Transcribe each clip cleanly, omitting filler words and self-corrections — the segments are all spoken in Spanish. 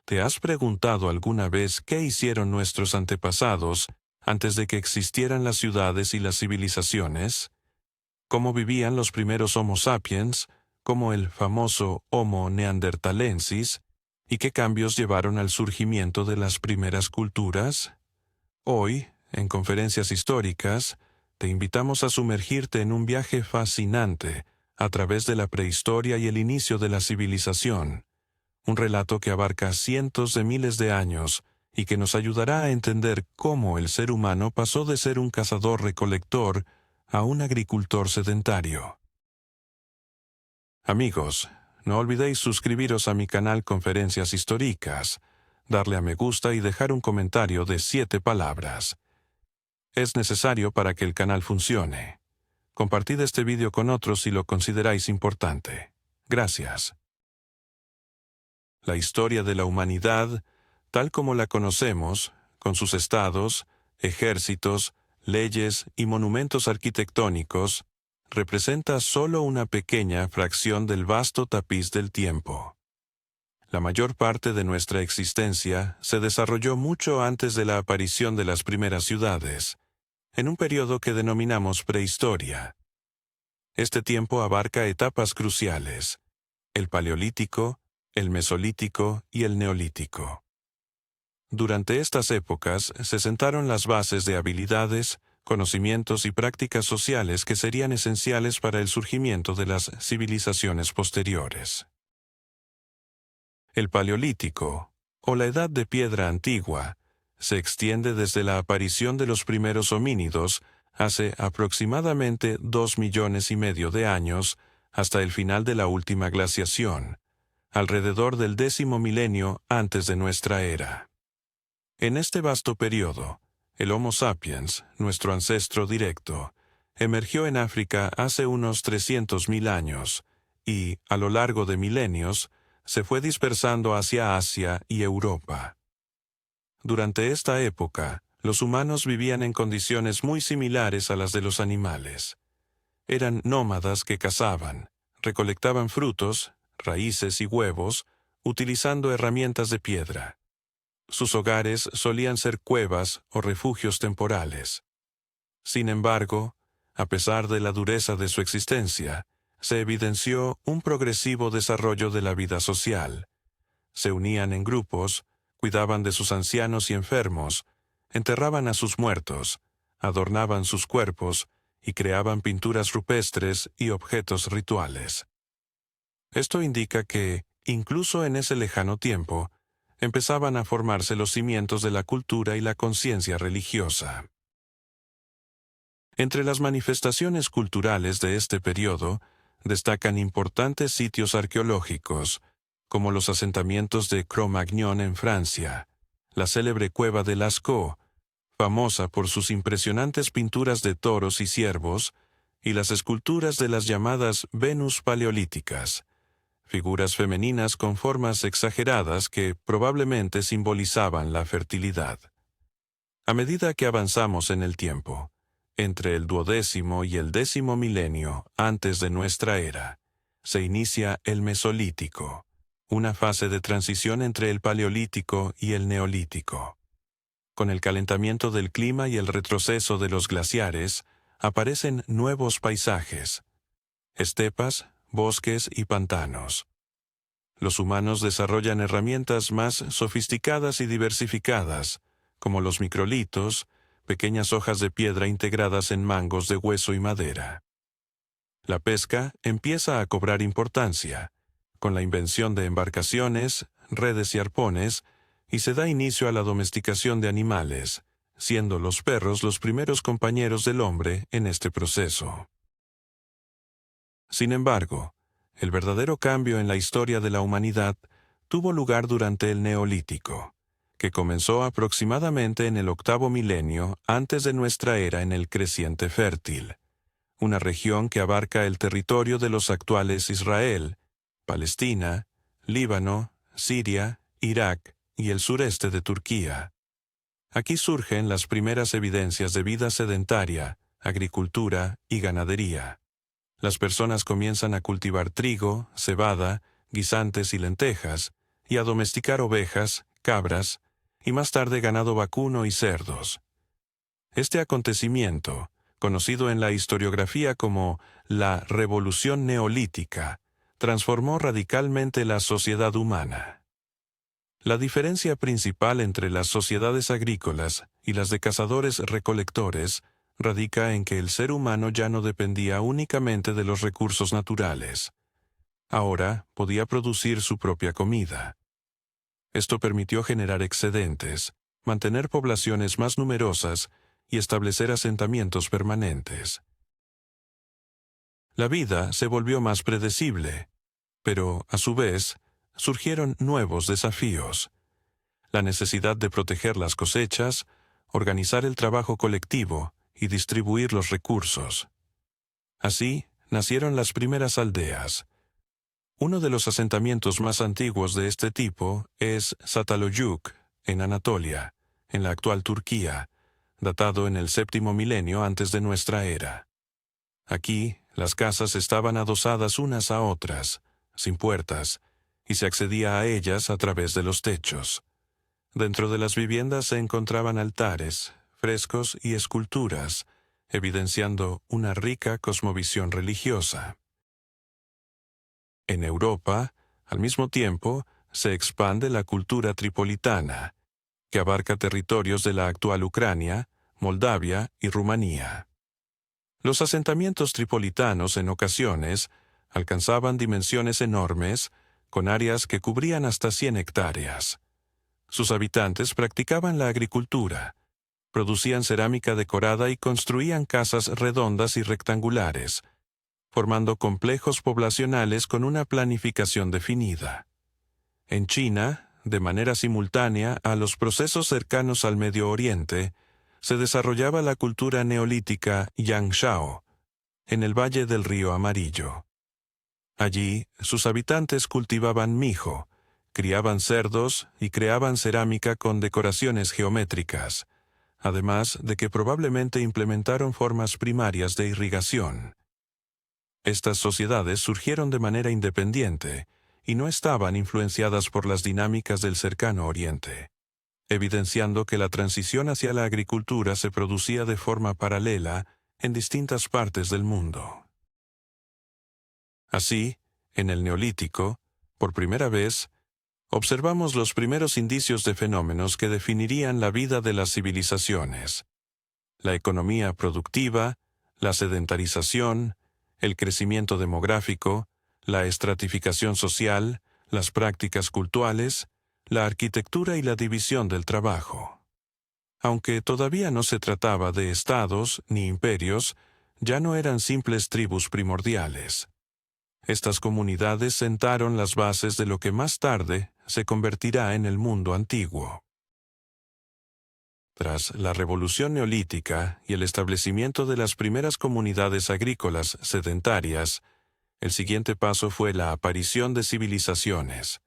¿Te has preguntado alguna vez qué hicieron nuestros antepasados antes de que existieran las ciudades y las civilizaciones? ¿Cómo vivían los primeros Homo sapiens, como el famoso Homo neanderthalensis, y qué cambios llevaron al surgimiento de las primeras culturas? Hoy, en Conferencias Históricas, te invitamos a sumergirte en un viaje fascinante a través de la prehistoria y el inicio de la civilización. Un relato que abarca cientos de miles de años y que nos ayudará a entender cómo el ser humano pasó de ser un cazador-recolector a un agricultor sedentario. Amigos, no olvidéis suscribiros a mi canal Conferencias Históricas, darle a me gusta y dejar un comentario de 7 palabras. Es necesario para que el canal funcione. Compartid este vídeo con otros si lo consideráis importante. Gracias. La historia de la humanidad, tal como la conocemos, con sus estados, ejércitos, leyes y monumentos arquitectónicos, representa solo una pequeña fracción del vasto tapiz del tiempo. La mayor parte de nuestra existencia se desarrolló mucho antes de la aparición de las primeras ciudades, en un periodo que denominamos prehistoria. Este tiempo abarca etapas cruciales: el Paleolítico, el Mesolítico y el Neolítico. Durante estas épocas se sentaron las bases de habilidades, conocimientos y prácticas sociales que serían esenciales para el surgimiento de las civilizaciones posteriores. El Paleolítico, o la Edad de Piedra Antigua, se extiende desde la aparición de los primeros homínidos hace aproximadamente 2,5 millones de años hasta el final de la última glaciación, alrededor del 10º milenio antes de nuestra era. En este vasto periodo, el Homo sapiens, nuestro ancestro directo, emergió en África hace unos 300,000 años y, a lo largo de milenios, se fue dispersando hacia Asia y Europa. Durante esta época, los humanos vivían en condiciones muy similares a las de los animales. Eran nómadas que cazaban, recolectaban frutos, raíces y huevos, utilizando herramientas de piedra. Sus hogares solían ser cuevas o refugios temporales. Sin embargo, a pesar de la dureza de su existencia, se evidenció un progresivo desarrollo de la vida social. Se unían en grupos, cuidaban de sus ancianos y enfermos, enterraban a sus muertos, adornaban sus cuerpos y creaban pinturas rupestres y objetos rituales. Esto indica que, incluso en ese lejano tiempo, empezaban a formarse los cimientos de la cultura y la conciencia religiosa. Entre las manifestaciones culturales de este periodo, destacan importantes sitios arqueológicos, como los asentamientos de Cro-Magnon en Francia, la célebre cueva de Lascaux, famosa por sus impresionantes pinturas de toros y ciervos, y las esculturas de las llamadas Venus paleolíticas, figuras femeninas con formas exageradas que probablemente simbolizaban la fertilidad. A medida que avanzamos en el tiempo, entre el 12º y el 10º milenio antes de nuestra era, se inicia el Mesolítico, una fase de transición entre el Paleolítico y el Neolítico. Con el calentamiento del clima y el retroceso de los glaciares, aparecen nuevos paisajes: estepas, bosques y pantanos. Los humanos desarrollan herramientas más sofisticadas y diversificadas, como los microlitos, pequeñas hojas de piedra integradas en mangos de hueso y madera. La pesca empieza a cobrar importancia, con la invención de embarcaciones, redes y arpones, y se da inicio a la domesticación de animales, siendo los perros los primeros compañeros del hombre en este proceso. Sin embargo, el verdadero cambio en la historia de la humanidad tuvo lugar durante el Neolítico, que comenzó aproximadamente en el 8º milenio antes de nuestra era en el Creciente Fértil, una región que abarca el territorio de los actuales Israel, Palestina, Líbano, Siria, Irak y el sureste de Turquía. Aquí surgen las primeras evidencias de vida sedentaria, agricultura y ganadería. Las personas comienzan a cultivar trigo, cebada, guisantes y lentejas, y a domesticar ovejas, cabras, y más tarde ganado vacuno y cerdos. Este acontecimiento, conocido en la historiografía como la Revolución Neolítica, transformó radicalmente la sociedad humana. La diferencia principal entre las sociedades agrícolas y las de cazadores-recolectores radica en que el ser humano ya no dependía únicamente de los recursos naturales. Ahora podía producir su propia comida. Esto permitió generar excedentes, mantener poblaciones más numerosas y establecer asentamientos permanentes. La vida se volvió más predecible, pero, a su vez, surgieron nuevos desafíos. La necesidad de proteger las cosechas, organizar el trabajo colectivo y distribuir los recursos. Así, nacieron las primeras aldeas. Uno de los asentamientos más antiguos de este tipo es Çatalhöyük, en Anatolia, en la actual Turquía, datado en el 7º milenio antes de nuestra era. Aquí, las casas estaban adosadas unas a otras, sin puertas, y se accedía a ellas a través de los techos. Dentro de las viviendas se encontraban altares, frescos y esculturas, evidenciando una rica cosmovisión religiosa. En Europa, al mismo tiempo, se expande la cultura tripolitana, que abarca territorios de la actual Ucrania, Moldavia y Rumanía. Los asentamientos tripolitanos en ocasiones alcanzaban dimensiones enormes, con áreas que cubrían hasta 100 hectáreas. Sus habitantes practicaban la agricultura, producían cerámica decorada y construían casas redondas y rectangulares, formando complejos poblacionales con una planificación definida. En China, de manera simultánea a los procesos cercanos al Medio Oriente, se desarrollaba la cultura neolítica Yangshao, en el valle del río Amarillo. Allí, sus habitantes cultivaban mijo, criaban cerdos y creaban cerámica con decoraciones geométricas, además de que probablemente implementaron formas primarias de irrigación. Estas sociedades surgieron de manera independiente y no estaban influenciadas por las dinámicas del cercano Oriente, evidenciando que la transición hacia la agricultura se producía de forma paralela en distintas partes del mundo. Así, en el Neolítico, por primera vez, observamos los primeros indicios de fenómenos que definirían la vida de las civilizaciones: la economía productiva, la sedentarización, el crecimiento demográfico, la estratificación social, las prácticas cultuales, la arquitectura y la división del trabajo. Aunque todavía no se trataba de estados ni imperios, ya no eran simples tribus primordiales. Estas comunidades sentaron las bases de lo que más tarde se convertirá en el mundo antiguo. Tras la Revolución Neolítica y el establecimiento de las primeras comunidades agrícolas sedentarias, el siguiente paso fue la aparición de civilizaciones.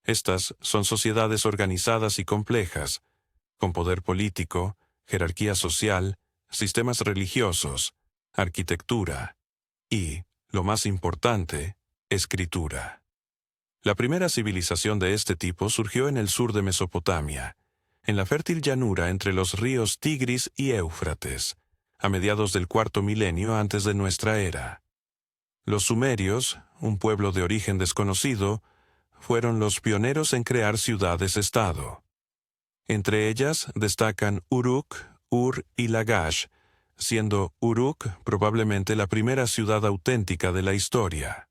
Estas son sociedades organizadas y complejas, con poder político, jerarquía social, sistemas religiosos, arquitectura y, lo más importante, escritura. La primera civilización de este tipo surgió en el sur de Mesopotamia, en la fértil llanura entre los ríos Tigris y Éufrates, a mediados del 4º milenio antes de nuestra era. Los sumerios, un pueblo de origen desconocido, fueron los pioneros en crear ciudades-estado. Entre ellas destacan Uruk, Ur y Lagash, siendo Uruk probablemente la primera ciudad auténtica de la historia.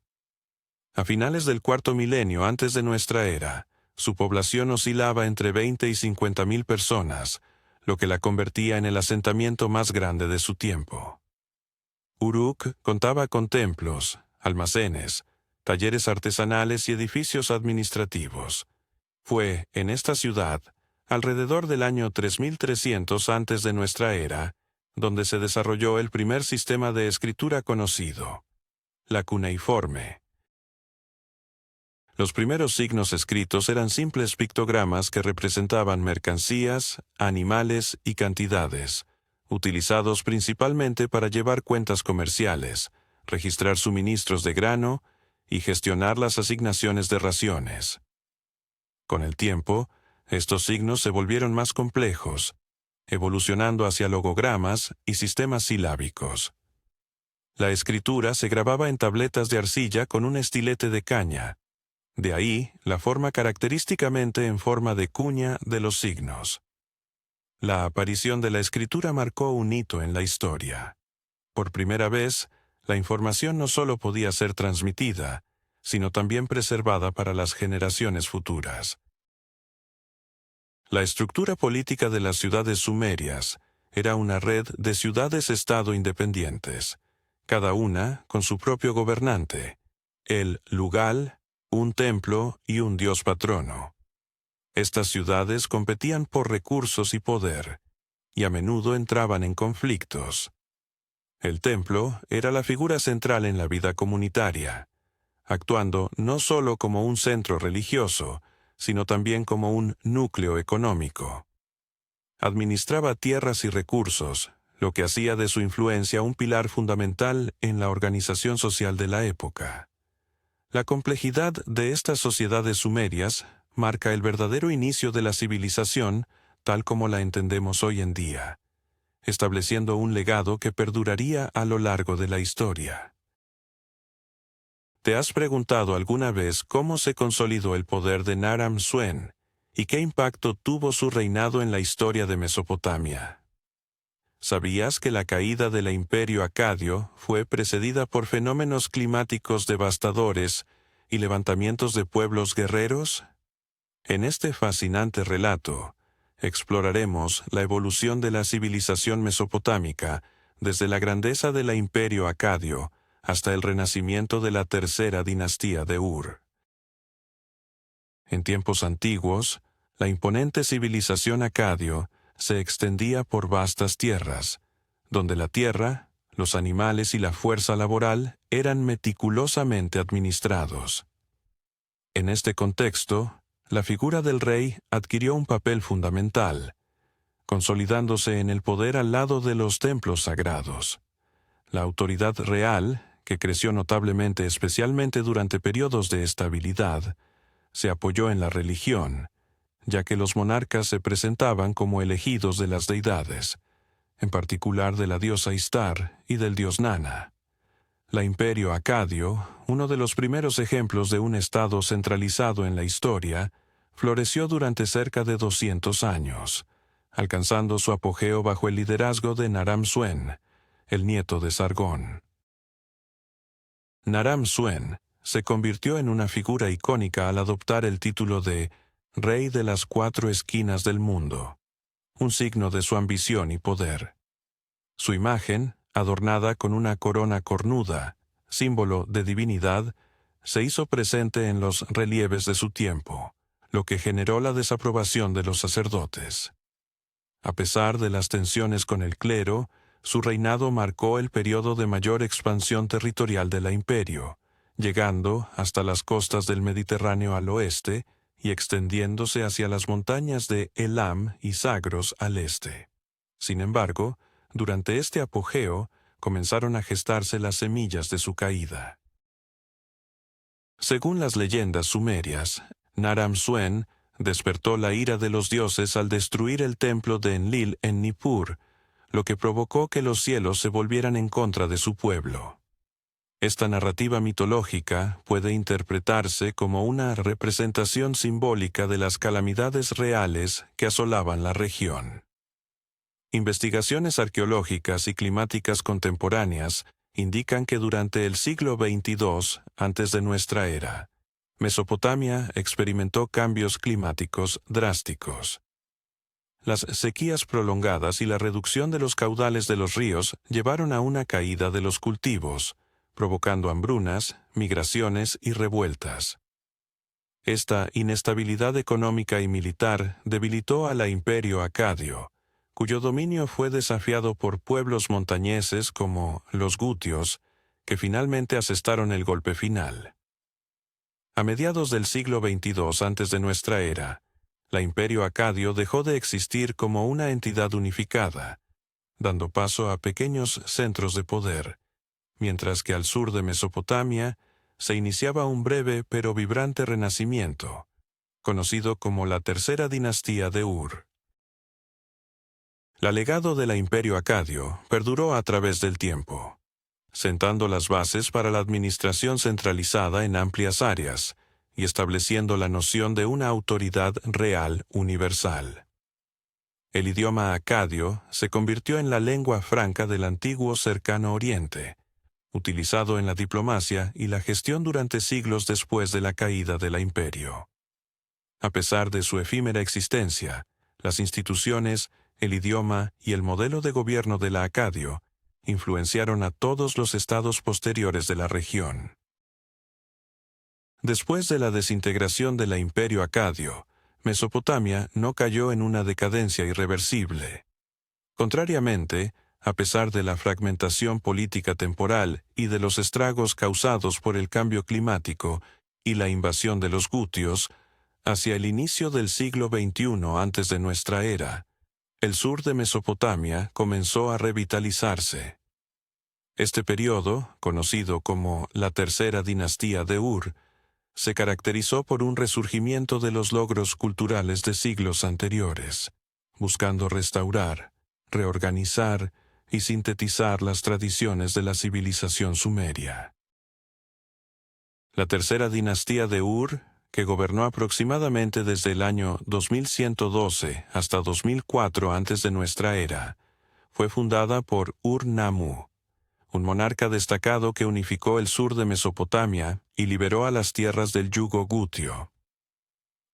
A finales del 4º milenio antes de nuestra era, su población oscilaba entre 20 y 50.000 personas, lo que la convertía en el asentamiento más grande de su tiempo. Uruk contaba con templos, almacenes, talleres artesanales y edificios administrativos. Fue en esta ciudad, alrededor del año 3300 antes de nuestra era, donde se desarrolló el primer sistema de escritura conocido, la cuneiforme. Los primeros signos escritos eran simples pictogramas que representaban mercancías, animales y cantidades, utilizados principalmente para llevar cuentas comerciales, registrar suministros de grano y gestionar las asignaciones de raciones. Con el tiempo, estos signos se volvieron más complejos, evolucionando hacia logogramas y sistemas silábicos. La escritura se grababa en tabletas de arcilla con un estilete de caña. De ahí la forma característicamente en forma de cuña de los signos. La aparición de la escritura marcó un hito en la historia. Por primera vez, la información no solo podía ser transmitida, sino también preservada para las generaciones futuras. La estructura política de las ciudades sumerias era una red de ciudades-estado independientes, cada una con su propio gobernante, el lugal, un templo y un dios patrono. Estas ciudades competían por recursos y poder, y a menudo entraban en conflictos. El templo era la figura central en la vida comunitaria, actuando no solo como un centro religioso, sino también como un núcleo económico. Administraba tierras y recursos, lo que hacía de su influencia un pilar fundamental en la organización social de la época. La complejidad de estas sociedades sumerias marca el verdadero inicio de la civilización tal como la entendemos hoy en día, estableciendo un legado que perduraría a lo largo de la historia. ¿Te has preguntado alguna vez cómo se consolidó el poder de Naram-Suen y qué impacto tuvo su reinado en la historia de Mesopotamia? ¿Sabías que la caída del imperio acadio fue precedida por fenómenos climáticos devastadores y levantamientos de pueblos guerreros? En este fascinante relato, exploraremos la evolución de la civilización mesopotámica desde la grandeza del imperio acadio hasta el renacimiento de la tercera dinastía de Ur. En tiempos antiguos, la imponente civilización acadio se extendía por vastas tierras, donde la tierra, los animales y la fuerza laboral eran meticulosamente administrados. En este contexto, la figura del rey adquirió un papel fundamental, consolidándose en el poder al lado de los templos sagrados. La autoridad real, que creció notablemente especialmente durante periodos de estabilidad, se apoyó en la religión, ya que los monarcas se presentaban como elegidos de las deidades, en particular de la diosa Istar y del dios Nana. La imperio acadio, uno de los primeros ejemplos de un estado centralizado en la historia, floreció durante cerca de 200 años, alcanzando su apogeo bajo el liderazgo de Naram-Suen, el nieto de Sargón. Naram-Suen se convirtió en una figura icónica al adoptar el título de Rey de las Cuatro Esquinas del Mundo, un signo de su ambición y poder. Su imagen, adornada con una corona cornuda, símbolo de divinidad, se hizo presente en los relieves de su tiempo, lo que generó la desaprobación de los sacerdotes. A pesar de las tensiones con el clero, su reinado marcó el periodo de mayor expansión territorial del imperio, llegando hasta las costas del Mediterráneo al oeste y extendiéndose hacia las montañas de Elam y Zagros al este. Sin embargo, durante este apogeo, comenzaron a gestarse las semillas de su caída. Según las leyendas sumerias, Naram-Suen despertó la ira de los dioses al destruir el templo de Enlil en Nippur, lo que provocó que los cielos se volvieran en contra de su pueblo. Esta narrativa mitológica puede interpretarse como una representación simbólica de las calamidades reales que asolaban la región. Investigaciones arqueológicas y climáticas contemporáneas indican que durante el siglo XXII antes de nuestra era, Mesopotamia experimentó cambios climáticos drásticos. Las sequías prolongadas y la reducción de los caudales de los ríos llevaron a una caída de los cultivos, provocando hambrunas, migraciones y revueltas. Esta inestabilidad económica y militar debilitó al imperio acadio, cuyo dominio fue desafiado por pueblos montañeses como los gutios, que finalmente asestaron el golpe final. A mediados del siglo XXII antes de nuestra era, la imperio acadio dejó de existir como una entidad unificada, dando paso a pequeños centros de poder, mientras que al sur de Mesopotamia se iniciaba un breve pero vibrante renacimiento, conocido como la tercera dinastía de Ur. El legado del Imperio Acadio perduró a través del tiempo, sentando las bases para la administración centralizada en amplias áreas y estableciendo la noción de una autoridad real universal. El idioma acadio se convirtió en la lengua franca del antiguo Cercano Oriente, utilizado en la diplomacia y la gestión durante siglos después de la caída del imperio. A pesar de su efímera existencia, las instituciones, el idioma y el modelo de gobierno de la Acadio influenciaron a todos los estados posteriores de la región. Después de la desintegración del Imperio Acadio, Mesopotamia no cayó en una decadencia irreversible. Contrariamente, a pesar de la fragmentación política temporal y de los estragos causados por el cambio climático y la invasión de los gutios, hacia el inicio del siglo XXI antes de nuestra era, el sur de Mesopotamia comenzó a revitalizarse. Este periodo, conocido como la tercera dinastía de Ur, se caracterizó por un resurgimiento de los logros culturales de siglos anteriores, buscando restaurar, reorganizar y sintetizar las tradiciones de la civilización sumeria. La tercera dinastía de Ur, que gobernó aproximadamente desde el año 2112 hasta 2004 antes de nuestra era, fue fundada por Ur-Nammu, un monarca destacado que unificó el sur de Mesopotamia y liberó a las tierras del yugo gutio.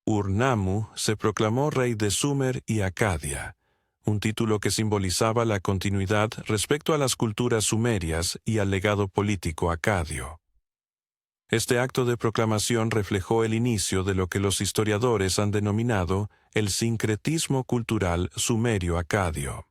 Ur-Nammu se proclamó rey de Sumer y Acadia, un título que simbolizaba la continuidad respecto a las culturas sumerias y al legado político acadio. Este acto de proclamación reflejó el inicio de lo que los historiadores han denominado el sincretismo cultural sumerio-acadio.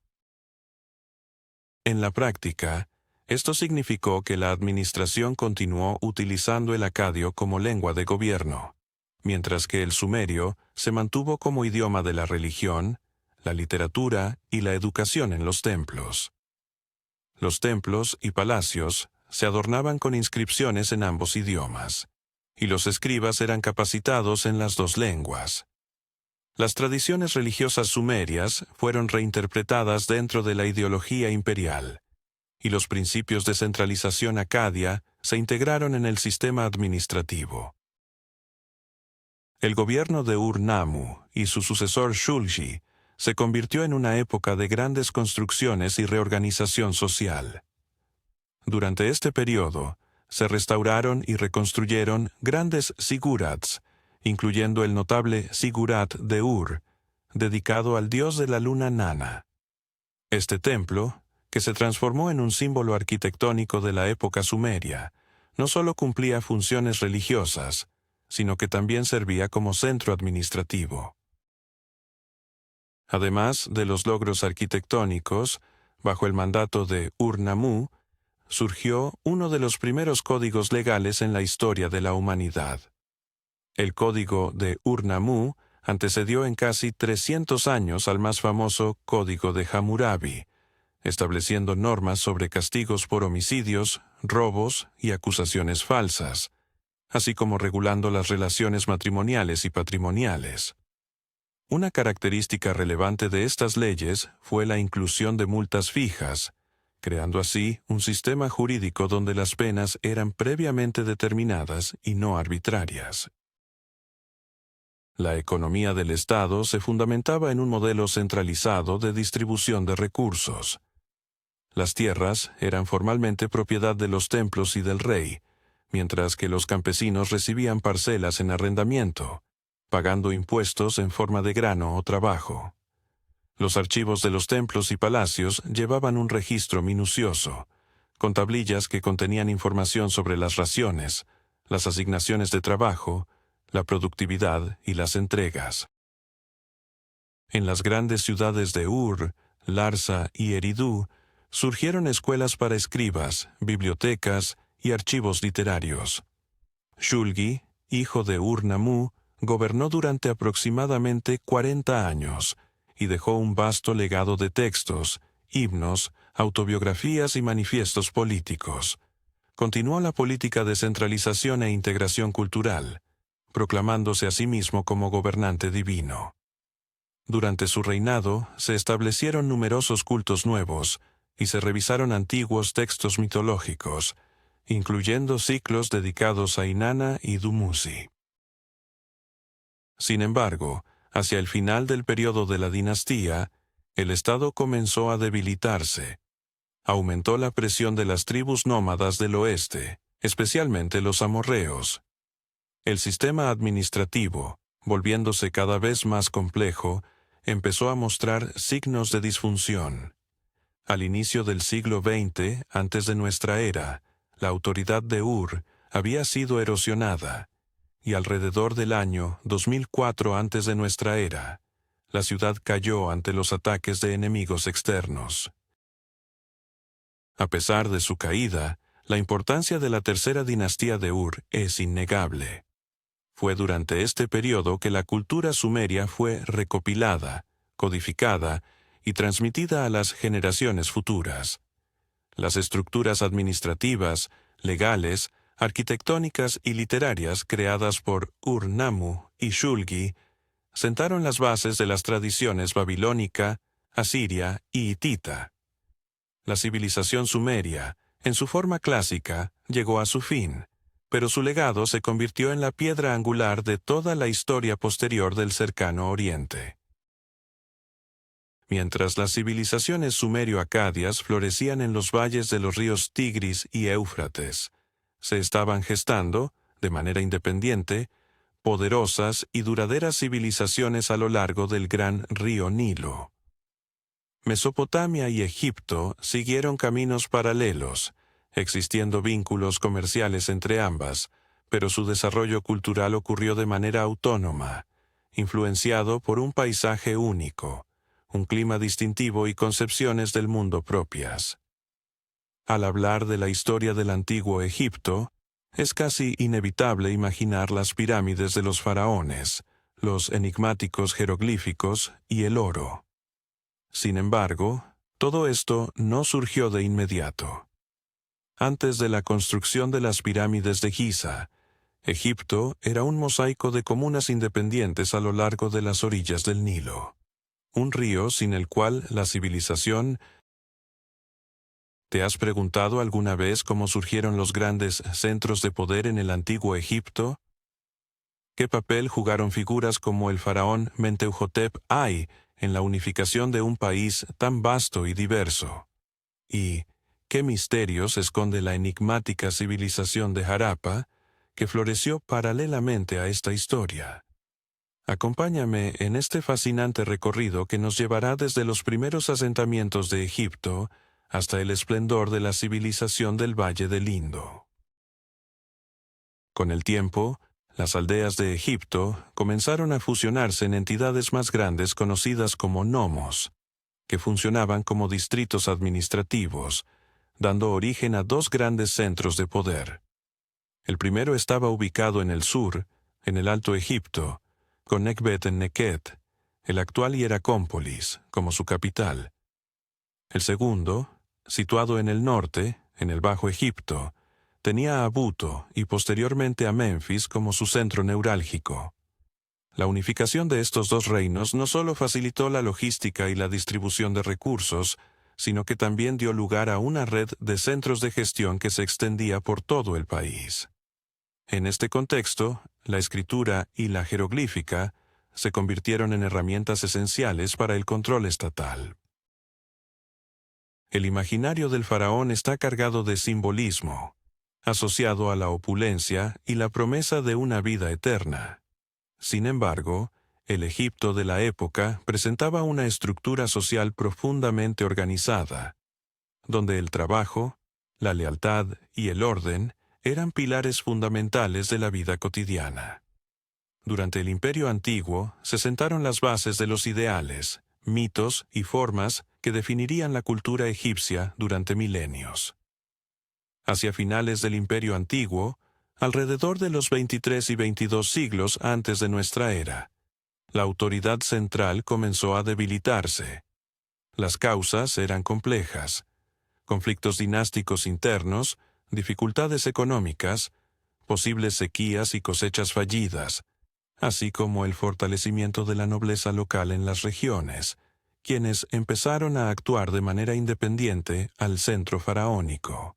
En la práctica, esto significó que la administración continuó utilizando el acadio como lengua de gobierno, mientras que el sumerio se mantuvo como idioma de la religión, la literatura y la educación en los templos. Los templos y palacios se adornaban con inscripciones en ambos idiomas, y los escribas eran capacitados en las dos lenguas. Las tradiciones religiosas sumerias fueron reinterpretadas dentro de la ideología imperial, y los principios de centralización acadia se integraron en el sistema administrativo. El gobierno de Ur-Nammu y su sucesor Shulgi se convirtió en una época de grandes construcciones y reorganización social. Durante este periodo, se restauraron y reconstruyeron grandes sigurats, incluyendo el notable Sigurat de Ur, dedicado al dios de la luna Nana. Este templo, que se transformó en un símbolo arquitectónico de la época sumeria, no solo cumplía funciones religiosas, sino que también servía como centro administrativo. Además de los logros arquitectónicos, bajo el mandato de Ur-Nammu, surgió uno de los primeros códigos legales en la historia de la humanidad. El código de Ur-Nammu antecedió en casi 300 años al más famoso Código de Hammurabi, estableciendo normas sobre castigos por homicidios, robos y acusaciones falsas, así como regulando las relaciones matrimoniales y patrimoniales. Una característica relevante de estas leyes fue la inclusión de multas fijas, creando así un sistema jurídico donde las penas eran previamente determinadas y no arbitrarias. La economía del Estado se fundamentaba en un modelo centralizado de distribución de recursos. Las tierras eran formalmente propiedad de los templos y del rey, mientras que los campesinos recibían parcelas en arrendamiento, pagando impuestos en forma de grano o trabajo. Los archivos de los templos y palacios llevaban un registro minucioso, con tablillas que contenían información sobre las raciones, las asignaciones de trabajo, la productividad y las entregas. En las grandes ciudades de Ur, Larsa y Eridu, surgieron escuelas para escribas, bibliotecas y archivos literarios. Shulgi, hijo de Ur-Nammu, gobernó durante aproximadamente 40 años y dejó un vasto legado de textos, himnos, autobiografías y manifiestos políticos. Continuó la política de centralización e integración cultural, proclamándose a sí mismo como gobernante divino. Durante su reinado se establecieron numerosos cultos nuevos y se revisaron antiguos textos mitológicos, incluyendo ciclos dedicados a Inanna y Dumuzi. Sin embargo, hacia el final del periodo de la dinastía, el Estado comenzó a debilitarse. Aumentó la presión de las tribus nómadas del oeste, especialmente los amorreos. El sistema administrativo, volviéndose cada vez más complejo, empezó a mostrar signos de disfunción. Al inicio del siglo XX, antes de nuestra era, la autoridad de Ur había sido erosionada, y alrededor del año 2004 antes de nuestra era, la ciudad cayó ante los ataques de enemigos externos. A pesar de su caída, la importancia de la tercera dinastía de Ur es innegable. Fue durante este periodo que la cultura sumeria fue recopilada, codificada y transmitida a las generaciones futuras. Las estructuras administrativas, legales, arquitectónicas y literarias creadas por Ur-Nammu y Shulgi sentaron las bases de las tradiciones babilónica, asiria y hitita. La civilización sumeria, en su forma clásica, llegó a su fin, pero su legado se convirtió en la piedra angular de toda la historia posterior del cercano Oriente. Mientras las civilizaciones sumerio-acadias florecían en los valles de los ríos Tigris y Éufrates, se estaban gestando, de manera independiente, poderosas y duraderas civilizaciones a lo largo del gran río Nilo. Mesopotamia y Egipto siguieron caminos paralelos, existiendo vínculos comerciales entre ambas, pero su desarrollo cultural ocurrió de manera autónoma, influenciado por un paisaje único, un clima distintivo y concepciones del mundo propias. Al hablar de la historia del antiguo Egipto, es casi inevitable imaginar las pirámides de los faraones, los enigmáticos jeroglíficos y el oro. Sin embargo, todo esto no surgió de inmediato. Antes de la construcción de las pirámides de Giza, Egipto era un mosaico de comunas independientes a lo largo de las orillas del Nilo, un río sin el cual la civilización. ¿Te has preguntado alguna vez cómo surgieron los grandes centros de poder en el antiguo Egipto? ¿Qué papel jugaron figuras como el faraón Mentuhotep I en la unificación de un país tan vasto y diverso? ¿Y qué misterios esconde la enigmática civilización de Harappa, que floreció paralelamente a esta historia? Acompáñame en este fascinante recorrido que nos llevará desde los primeros asentamientos de Egipto hasta el esplendor de la civilización del Valle del Indo. Con el tiempo, las aldeas de Egipto comenzaron a fusionarse en entidades más grandes conocidas como nomos, que funcionaban como distritos administrativos, dando origen a dos grandes centros de poder. El primero estaba ubicado en el sur, en el Alto Egipto, con Nekbet-en-Neket, el actual Hieracómpolis, como su capital. El segundo, situado en el norte, en el Bajo Egipto, tenía a Buto y posteriormente a Menfis como su centro neurálgico. La unificación de estos dos reinos no solo facilitó la logística y la distribución de recursos, sino que también dio lugar a una red de centros de gestión que se extendía por todo el país. En este contexto, la escritura y la jeroglífica se convirtieron en herramientas esenciales para el control estatal. El imaginario del faraón está cargado de simbolismo, asociado a la opulencia y la promesa de una vida eterna. Sin embargo, el Egipto de la época presentaba una estructura social profundamente organizada, donde el trabajo, la lealtad y el orden eran pilares fundamentales de la vida cotidiana. Durante el Imperio Antiguo se sentaron las bases de los ideales, mitos y formas que definirían la cultura egipcia durante milenios. Hacia finales del Imperio Antiguo, alrededor de los 23 y 22 siglos antes de nuestra era, la autoridad central comenzó a debilitarse. Las causas eran complejas: conflictos dinásticos internos, dificultades económicas, posibles sequías y cosechas fallidas, así como el fortalecimiento de la nobleza local en las regiones, quienes empezaron a actuar de manera independiente al centro faraónico.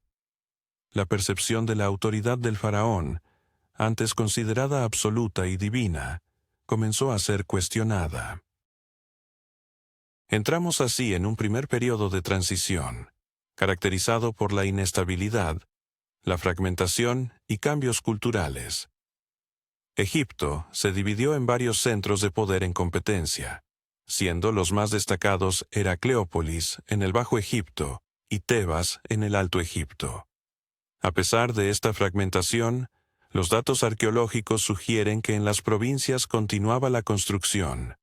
La percepción de la autoridad del faraón, antes considerada absoluta y divina, comenzó a ser cuestionada. Entramos así en un primer periodo de transición, caracterizado por la inestabilidad, la fragmentación y cambios culturales. Egipto se dividió en varios centros de poder en competencia, siendo los más destacados Heracleópolis en el Bajo Egipto y Tebas en el Alto Egipto. A pesar de esta fragmentación, los datos arqueológicos sugieren que en las provincias continuaba la construcción,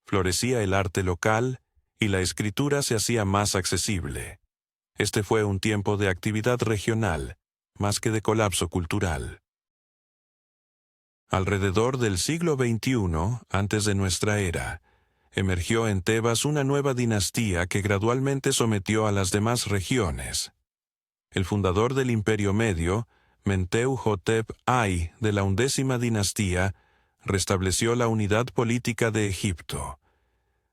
florecía el arte local y la escritura se hacía más accesible. Este fue un tiempo de actividad regional, más que de colapso cultural. Alrededor del siglo XXI, antes de nuestra era, emergió en Tebas una nueva dinastía que gradualmente sometió a las demás regiones. El fundador del Imperio Medio, Mentuhotep I de la 11ª dinastía, restableció la unidad política de Egipto.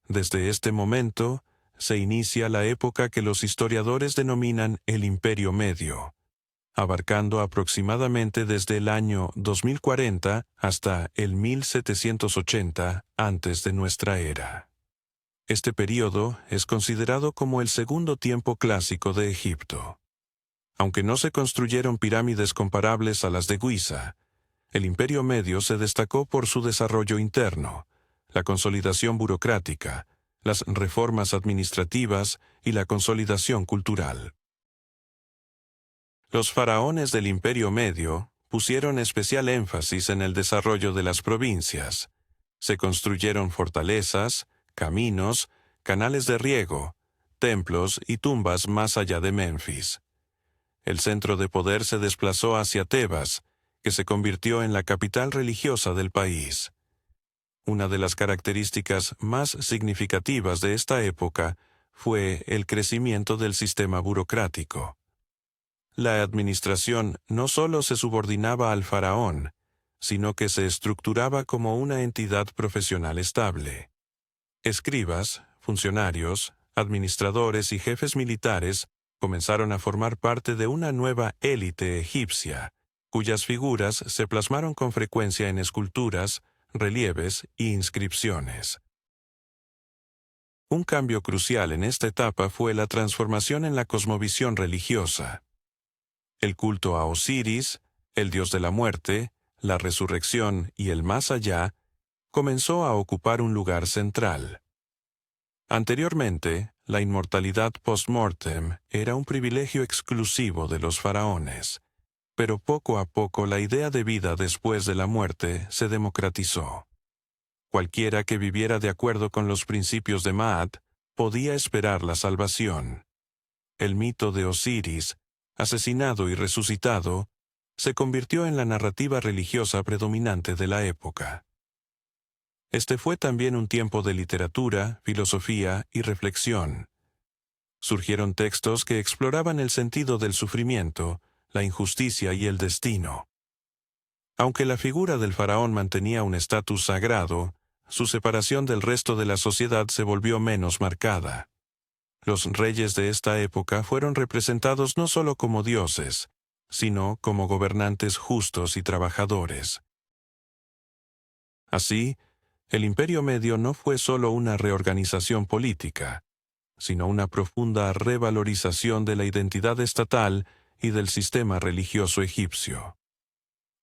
Desde este momento, se inicia la época que los historiadores denominan el Imperio Medio, abarcando aproximadamente desde el año 2040 hasta el 1780 antes de nuestra era. Este período es considerado como el segundo tiempo clásico de Egipto. Aunque no se construyeron pirámides comparables a las de Giza, el Imperio Medio se destacó por su desarrollo interno, la consolidación burocrática, las reformas administrativas y la consolidación cultural. Los faraones del Imperio Medio pusieron especial énfasis en el desarrollo de las provincias. Se construyeron fortalezas, caminos, canales de riego, templos y tumbas más allá de Menfis. El centro de poder se desplazó hacia Tebas, que se convirtió en la capital religiosa del país. Una de las características más significativas de esta época fue el crecimiento del sistema burocrático. La administración no solo se subordinaba al faraón, sino que se estructuraba como una entidad profesional estable. Escribas, funcionarios, administradores y jefes militares comenzaron a formar parte de una nueva élite egipcia, cuyas figuras se plasmaron con frecuencia en esculturas, relieves e inscripciones. Un cambio crucial en esta etapa fue la transformación en la cosmovisión religiosa. El culto a Osiris, el dios de la muerte, la resurrección y el más allá, comenzó a ocupar un lugar central. Anteriormente, la inmortalidad post-mortem era un privilegio exclusivo de los faraones, pero poco a poco la idea de vida después de la muerte se democratizó. Cualquiera que viviera de acuerdo con los principios de Maat podía esperar la salvación. El mito de Osiris, asesinado y resucitado, se convirtió en la narrativa religiosa predominante de la época. Este fue también un tiempo de literatura, filosofía y reflexión. Surgieron textos que exploraban el sentido del sufrimiento, la injusticia y el destino. Aunque la figura del faraón mantenía un estatus sagrado, su separación del resto de la sociedad se volvió menos marcada. Los reyes de esta época fueron representados no solo como dioses, sino como gobernantes justos y trabajadores. Así, el Imperio Medio no fue solo una reorganización política, sino una profunda revalorización de la identidad estatal y del sistema religioso egipcio.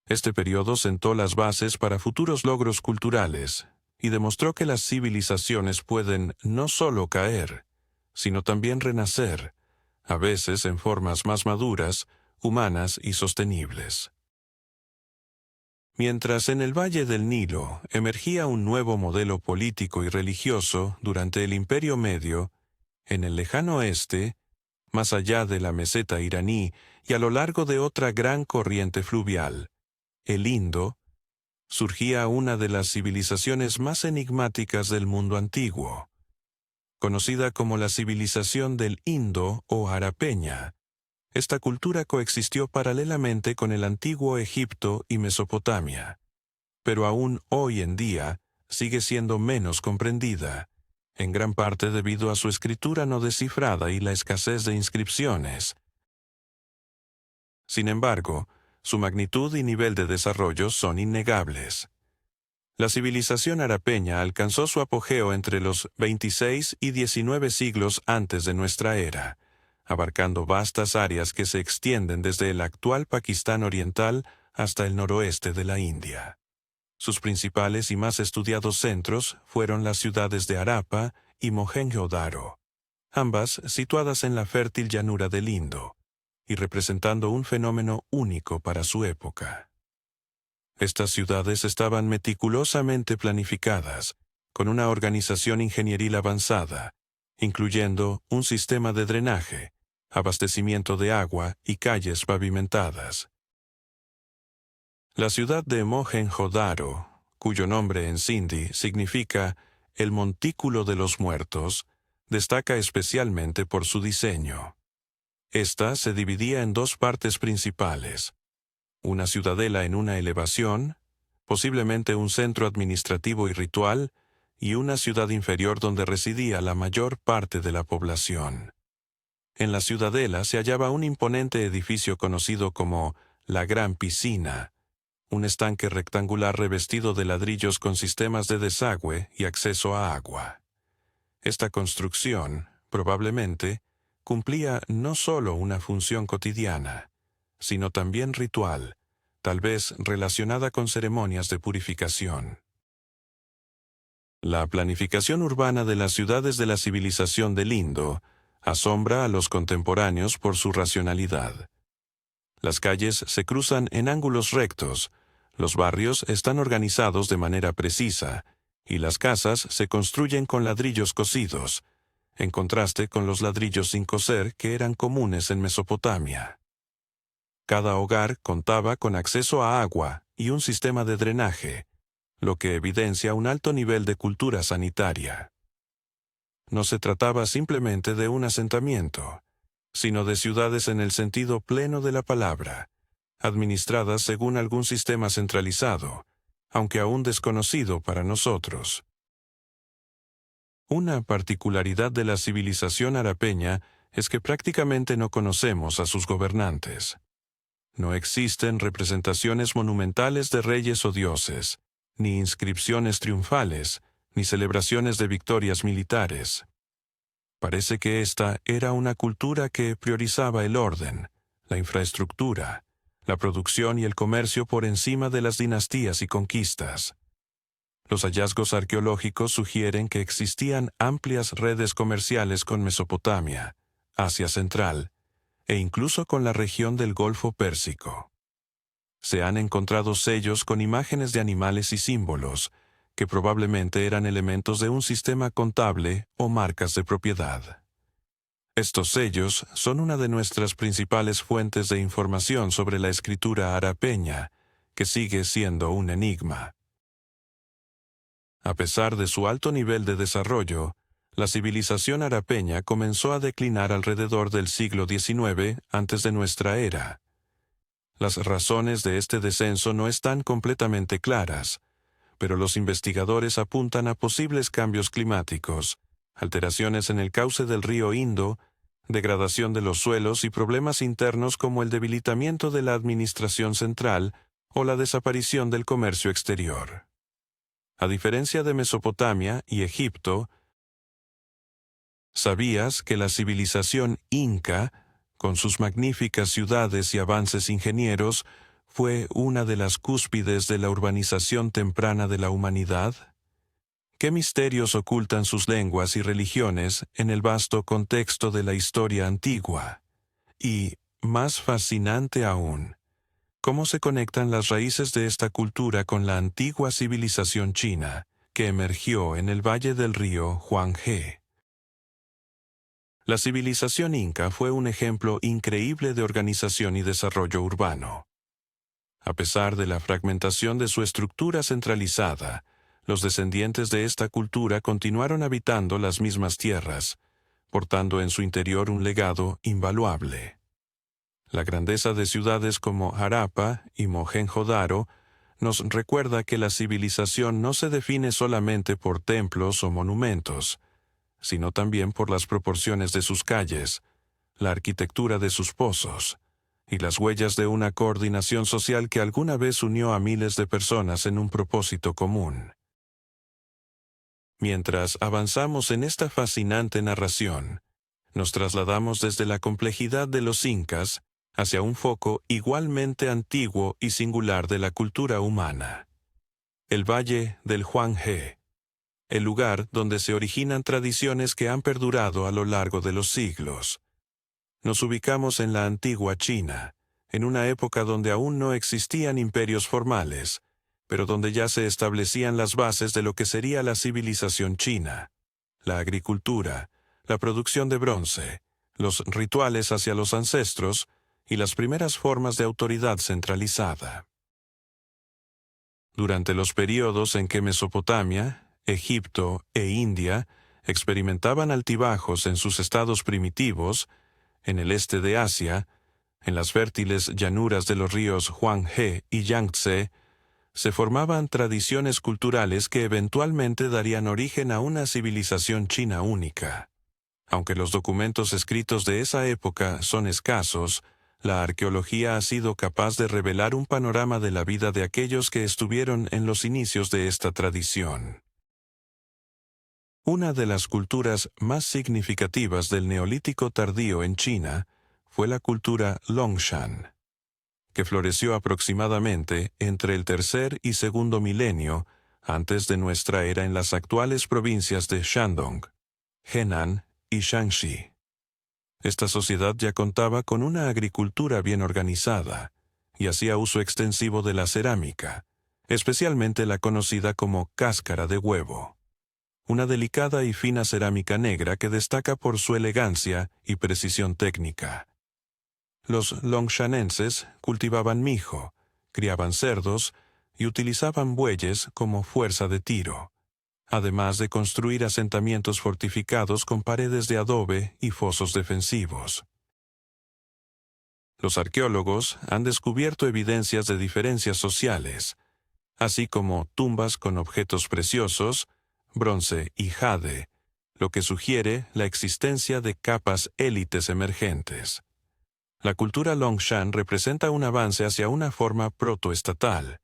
Este periodo sentó las bases para futuros logros culturales y demostró que las civilizaciones pueden no solo caer, sino también renacer, a veces en formas más maduras, humanas y sostenibles. Mientras en el Valle del Nilo emergía un nuevo modelo político y religioso durante el Imperio Medio, en el lejano oeste, más allá de la meseta iraní y a lo largo de otra gran corriente fluvial, el Indo, surgía una de las civilizaciones más enigmáticas del mundo antiguo, conocida como la civilización del Indo o Harapeña, Esta cultura coexistió paralelamente con el antiguo Egipto y Mesopotamia, pero aún hoy en día sigue siendo menos comprendida, en gran parte debido a su escritura no descifrada y la escasez de inscripciones. Sin embargo, su magnitud y nivel de desarrollo son innegables. La civilización arapeña alcanzó su apogeo entre los 26 y 19 siglos antes de nuestra era, abarcando vastas áreas que se extienden desde el actual Pakistán oriental hasta el noroeste de la India. Sus principales y más estudiados centros fueron las ciudades de Harappa y Mohenjo-Daro, ambas situadas en la fértil llanura del Indo, y representando un fenómeno único para su época. Estas ciudades estaban meticulosamente planificadas, con una organización ingenieril avanzada, incluyendo un sistema de drenaje, abastecimiento de agua y calles pavimentadas. La ciudad de Mohenjo-Daro, cuyo nombre en sindhi significa el Montículo de los Muertos, destaca especialmente por su diseño. Esta se dividía en dos partes principales: una ciudadela en una elevación, posiblemente un centro administrativo y ritual, y una ciudad inferior donde residía la mayor parte de la población. En la ciudadela se hallaba un imponente edificio conocido como la Gran Piscina, un estanque rectangular revestido de ladrillos con sistemas de desagüe y acceso a agua. Esta construcción, probablemente, cumplía no solo una función cotidiana, sino también ritual, tal vez relacionada con ceremonias de purificación. La planificación urbana de las ciudades de la civilización del Indo asombra a los contemporáneos por su racionalidad. Las calles se cruzan en ángulos rectos, los barrios están organizados de manera precisa, y las casas se construyen con ladrillos cocidos, en contraste con los ladrillos sin cocer que eran comunes en Mesopotamia. Cada hogar contaba con acceso a agua y un sistema de drenaje, lo que evidencia un alto nivel de cultura sanitaria. No se trataba simplemente de un asentamiento, sino de ciudades en el sentido pleno de la palabra, administradas según algún sistema centralizado, aunque aún desconocido para nosotros. Una particularidad de la civilización arapeña es que prácticamente no conocemos a sus gobernantes. No existen representaciones monumentales de reyes o dioses, ni inscripciones triunfales, ni celebraciones de victorias militares. Parece que esta era una cultura que priorizaba el orden, la infraestructura, la producción y el comercio por encima de las dinastías y conquistas. Los hallazgos arqueológicos sugieren que existían amplias redes comerciales con Mesopotamia, Asia Central, e incluso con la región del Golfo Pérsico. Se han encontrado sellos con imágenes de animales y símbolos, que probablemente eran elementos de un sistema contable o marcas de propiedad. Estos sellos son una de nuestras principales fuentes de información sobre la escritura arapeña, que sigue siendo un enigma. A pesar de su alto nivel de desarrollo, la civilización arapeña comenzó a declinar alrededor del siglo XIX antes de nuestra era. Las razones de este descenso no están completamente claras, pero los investigadores apuntan a posibles cambios climáticos, alteraciones en el cauce del río Indo, degradación de los suelos y problemas internos como el debilitamiento de la administración central o la desaparición del comercio exterior. A diferencia de Mesopotamia y Egipto, ¿sabías que la civilización inca, con sus magníficas ciudades y avances ingenieros, fue una de las cúspides de la urbanización temprana de la humanidad? ¿Qué misterios ocultan sus lenguas y religiones en el vasto contexto de la historia antigua? Y, más fascinante aún, ¿cómo se conectan las raíces de esta cultura con la antigua civilización china, que emergió en el valle del río Huanghe? La civilización inca fue un ejemplo increíble de organización y desarrollo urbano. A pesar de la fragmentación de su estructura centralizada, los descendientes de esta cultura continuaron habitando las mismas tierras, portando en su interior un legado invaluable. La grandeza de ciudades como Harappa y Mohenjo-Daro nos recuerda que la civilización no se define solamente por templos o monumentos, sino también por las proporciones de sus calles, la arquitectura de sus pozos, y las huellas de una coordinación social que alguna vez unió a miles de personas en un propósito común. Mientras avanzamos en esta fascinante narración, nos trasladamos desde la complejidad de los incas hacia un foco igualmente antiguo y singular de la cultura humana: el Valle del Huanghe, el lugar donde se originan tradiciones que han perdurado a lo largo de los siglos. Nos ubicamos en la antigua China, en una época donde aún no existían imperios formales, pero donde ya se establecían las bases de lo que sería la civilización china: la agricultura, la producción de bronce, los rituales hacia los ancestros y las primeras formas de autoridad centralizada. Durante los períodos en que Mesopotamia, Egipto e India experimentaban altibajos en sus estados primitivos, en el este de Asia, en las fértiles llanuras de los ríos Huanghe y Yangtze, se formaban tradiciones culturales que eventualmente darían origen a una civilización china única. Aunque los documentos escritos de esa época son escasos, la arqueología ha sido capaz de revelar un panorama de la vida de aquellos que estuvieron en los inicios de esta tradición. Una de las culturas más significativas del Neolítico tardío en China fue la cultura Longshan, que floreció aproximadamente entre el tercer y segundo milenio antes de nuestra era en las actuales provincias de Shandong, Henan y Shanxi. Esta sociedad ya contaba con una agricultura bien organizada y hacía uso extensivo de la cerámica, especialmente la conocida como cáscara de huevo, una delicada y fina cerámica negra que destaca por su elegancia y precisión técnica. Los longshanenses cultivaban mijo, criaban cerdos y utilizaban bueyes como fuerza de tiro, además de construir asentamientos fortificados con paredes de adobe y fosos defensivos. Los arqueólogos han descubierto evidencias de diferencias sociales, así como tumbas con objetos preciosos, bronce y jade, lo que sugiere la existencia de capas élites emergentes. La cultura Longshan representa un avance hacia una forma protoestatal,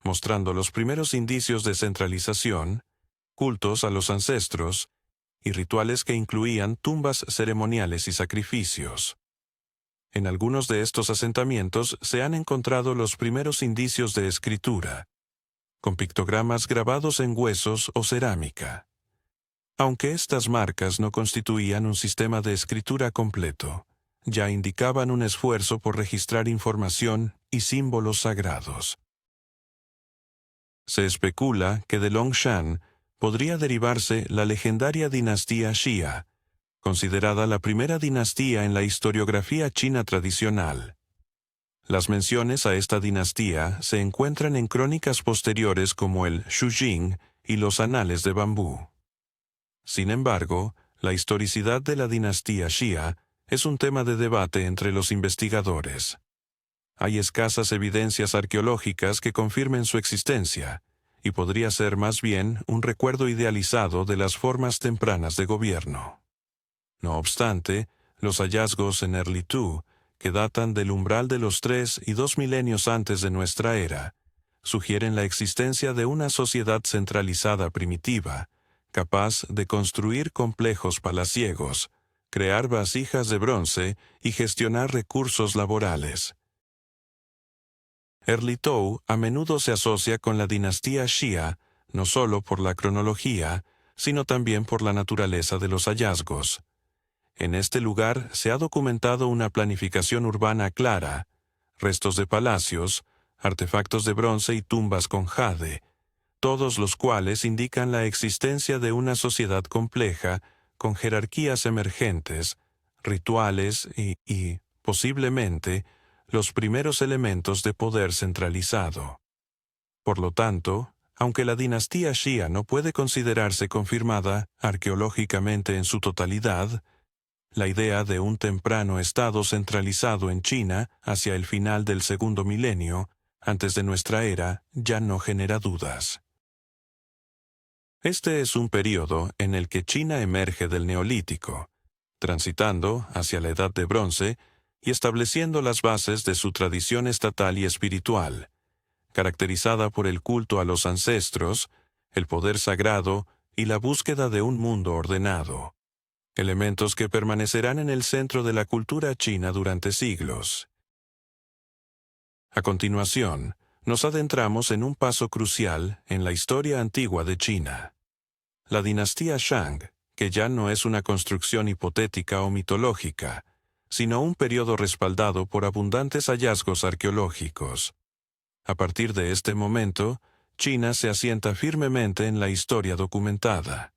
mostrando los primeros indicios de centralización, cultos a los ancestros y rituales que incluían tumbas ceremoniales y sacrificios. En algunos de estos asentamientos se han encontrado los primeros indicios de escritura, con pictogramas grabados en huesos o cerámica. Aunque estas marcas no constituían un sistema de escritura completo, ya indicaban un esfuerzo por registrar información y símbolos sagrados. Se especula que de Longshan podría derivarse la legendaria dinastía Xia, considerada la primera dinastía en la historiografía china tradicional. Las menciones a esta dinastía se encuentran en crónicas posteriores como el Shujing y los Anales de Bambú. Sin embargo, la historicidad de la dinastía Xia es un tema de debate entre los investigadores. Hay escasas evidencias arqueológicas que confirmen su existencia, y podría ser más bien un recuerdo idealizado de las formas tempranas de gobierno. No obstante, los hallazgos en Erlitou, que datan del umbral de los 3 y 2 milenios antes de nuestra era, sugieren la existencia de una sociedad centralizada primitiva, capaz de construir complejos palaciegos, crear vasijas de bronce y gestionar recursos laborales. Erlitou a menudo se asocia con la dinastía Xia, no solo por la cronología, sino también por la naturaleza de los hallazgos. En este lugar se ha documentado una planificación urbana clara, restos de palacios, artefactos de bronce y tumbas con jade, todos los cuales indican la existencia de una sociedad compleja, con jerarquías emergentes, rituales y, posiblemente, los primeros elementos de poder centralizado. Por lo tanto, aunque la dinastía Xia no puede considerarse confirmada arqueológicamente en su totalidad, la idea de un temprano estado centralizado en China hacia el final del segundo milenio, antes de nuestra era, ya no genera dudas. Este es un período en el que China emerge del Neolítico, transitando hacia la Edad de Bronce y estableciendo las bases de su tradición estatal y espiritual, caracterizada por el culto a los ancestros, el poder sagrado y la búsqueda de un mundo ordenado, elementos que permanecerán en el centro de la cultura china durante siglos. A continuación, nos adentramos en un paso crucial en la historia antigua de China. La dinastía Shang, que ya no es una construcción hipotética o mitológica, sino un periodo respaldado por abundantes hallazgos arqueológicos. A partir de este momento, China se asienta firmemente en la historia documentada.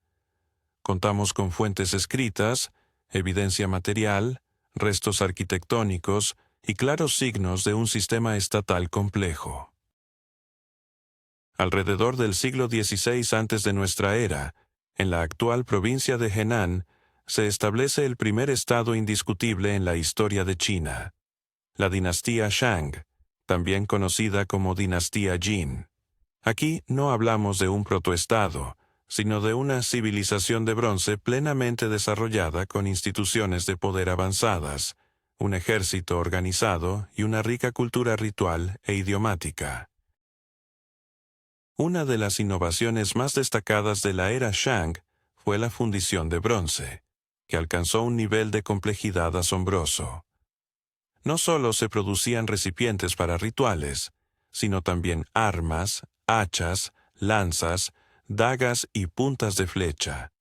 Contamos con fuentes escritas, evidencia material, restos arquitectónicos y claros signos de un sistema estatal complejo. Alrededor del siglo XVI antes de nuestra era, en la actual provincia de Henan, se establece el primer estado indiscutible en la historia de China, la dinastía Shang, también conocida como dinastía Jin. Aquí no hablamos de un protoestado, sino de una civilización de bronce plenamente desarrollada con instituciones de poder avanzadas, un ejército organizado y una rica cultura ritual e idiomática. Una de las innovaciones más destacadas de la era Shang fue la fundición de bronce, que alcanzó un nivel de complejidad asombroso. No solo se producían recipientes para rituales, sino también armas, hachas, lanzas, dagas y puntas de flecha,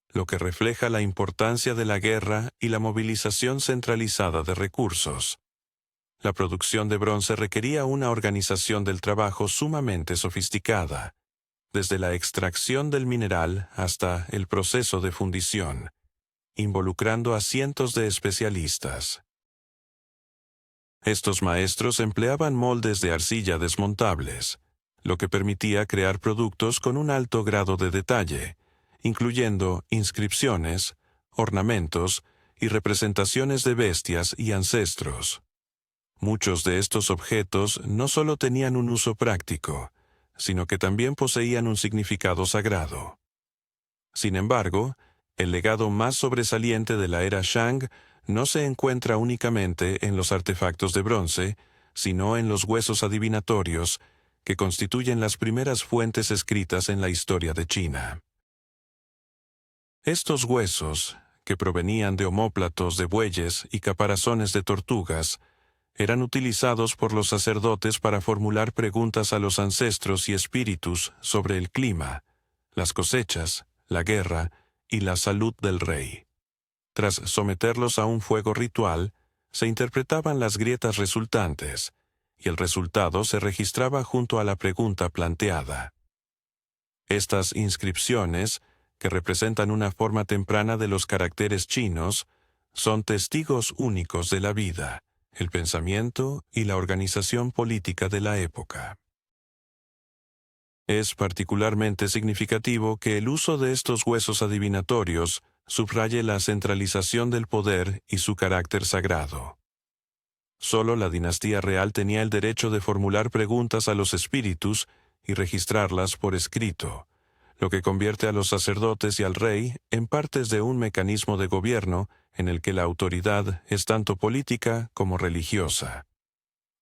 lo que refleja la importancia de la guerra y la movilización centralizada de recursos. La producción de bronce requería una organización del trabajo sumamente sofisticada, desde la extracción del mineral hasta el proceso de fundición, involucrando a cientos de especialistas. Estos maestros empleaban moldes de arcilla desmontables, lo que permitía crear productos con un alto grado de detalle, incluyendo inscripciones, ornamentos y representaciones de bestias y ancestros. Muchos de estos objetos no solo tenían un uso práctico, sino que también poseían un significado sagrado. Sin embargo, el legado más sobresaliente de la era Shang no se encuentra únicamente en los artefactos de bronce, sino en los huesos adivinatorios, que constituyen las primeras fuentes escritas en la historia de China. Estos huesos, que provenían de omóplatos de bueyes y caparazones de tortugas, eran utilizados por los sacerdotes para formular preguntas a los ancestros y espíritus sobre el clima, las cosechas, la guerra y la salud del rey. Tras someterlos a un fuego ritual, se interpretaban las grietas resultantes, y el resultado se registraba junto a la pregunta planteada. Estas inscripciones, que representan una forma temprana de los caracteres chinos, son testigos únicos de la vida, el pensamiento y la organización política de la época. Es particularmente significativo que el uso de estos huesos adivinatorios subraye la centralización del poder y su carácter sagrado. Solo la dinastía real tenía el derecho de formular preguntas a los espíritus y registrarlas por escrito, lo que convierte a los sacerdotes y al rey en partes de un mecanismo de gobierno en el que la autoridad es tanto política como religiosa.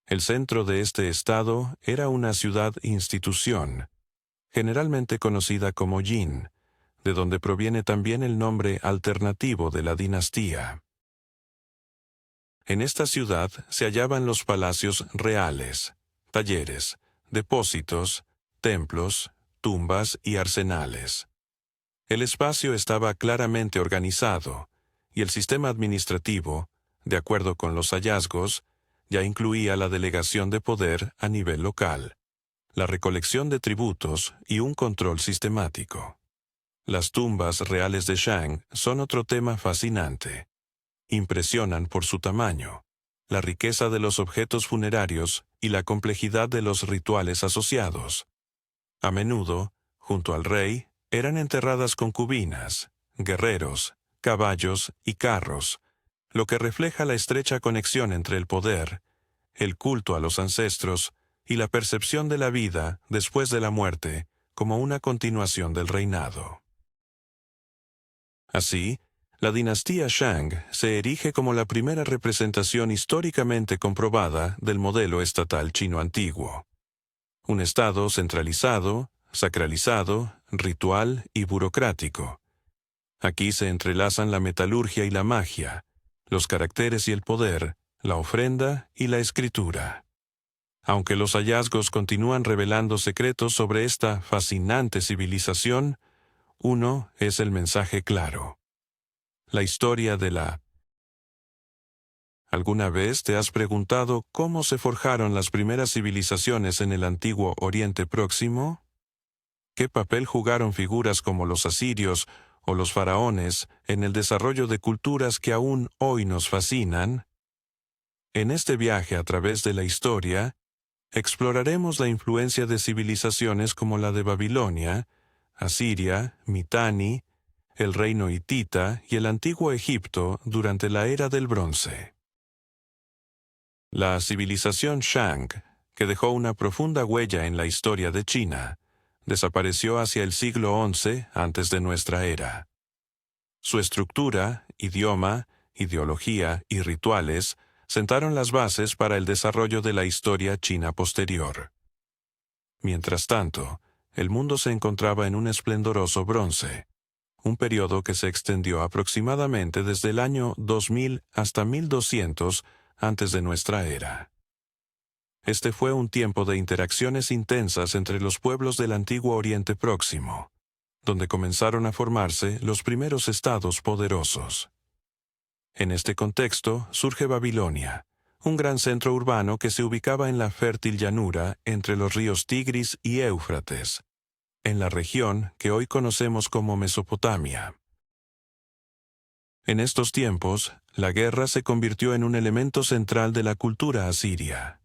El centro de este estado era una ciudad-institución, generalmente conocida como Jin, de donde proviene también el nombre alternativo de la dinastía. En esta ciudad se hallaban los palacios reales, talleres, depósitos, templos, tumbas y arsenales. El espacio estaba claramente organizado, y el sistema administrativo, de acuerdo con los hallazgos, ya incluía la delegación de poder a nivel local, la recolección de tributos y un control sistemático. Las tumbas reales de Shang son otro tema fascinante. Impresionan por su tamaño, la riqueza de los objetos funerarios y la complejidad de los rituales asociados. A menudo, junto al rey, eran enterradas concubinas, guerreros, caballos y carros, lo que refleja la estrecha conexión entre el poder, el culto a los ancestros y la percepción de la vida después de la muerte como una continuación del reinado. Así, la dinastía Shang se erige como la primera representación históricamente comprobada del modelo estatal chino antiguo. Un estado centralizado, sacralizado, ritual y burocrático. Aquí se entrelazan la metalurgia y la magia, los caracteres y el poder, la ofrenda y la escritura. Aunque los hallazgos continúan revelando secretos sobre esta fascinante civilización, uno es el mensaje claro. La historia de la... ¿Alguna vez te has preguntado cómo se forjaron las primeras civilizaciones en el antiguo Oriente Próximo? ¿Qué papel jugaron figuras como los asirios o los faraones en el desarrollo de culturas que aún hoy nos fascinan? En este viaje a través de la historia, exploraremos la influencia de civilizaciones como la de Babilonia, Asiria, Mitanni, el reino hitita y el antiguo Egipto durante la era del bronce. La civilización Shang, que dejó una profunda huella en la historia de China, desapareció hacia el siglo XI antes de nuestra era. Su estructura, idioma, ideología y rituales sentaron las bases para el desarrollo de la historia china posterior. Mientras tanto, el mundo se encontraba en un esplendoroso bronce, un periodo que se extendió aproximadamente desde el año 2000 hasta 1200 antes de nuestra era. Este fue un tiempo de interacciones intensas entre los pueblos del antiguo Oriente Próximo, donde comenzaron a formarse los primeros estados poderosos. En este contexto surge Babilonia, un gran centro urbano que se ubicaba en la fértil llanura entre los ríos Tigris y Éufrates, en la región que hoy conocemos como Mesopotamia. En estos tiempos, la guerra se convirtió en un elemento central de la cultura asiria.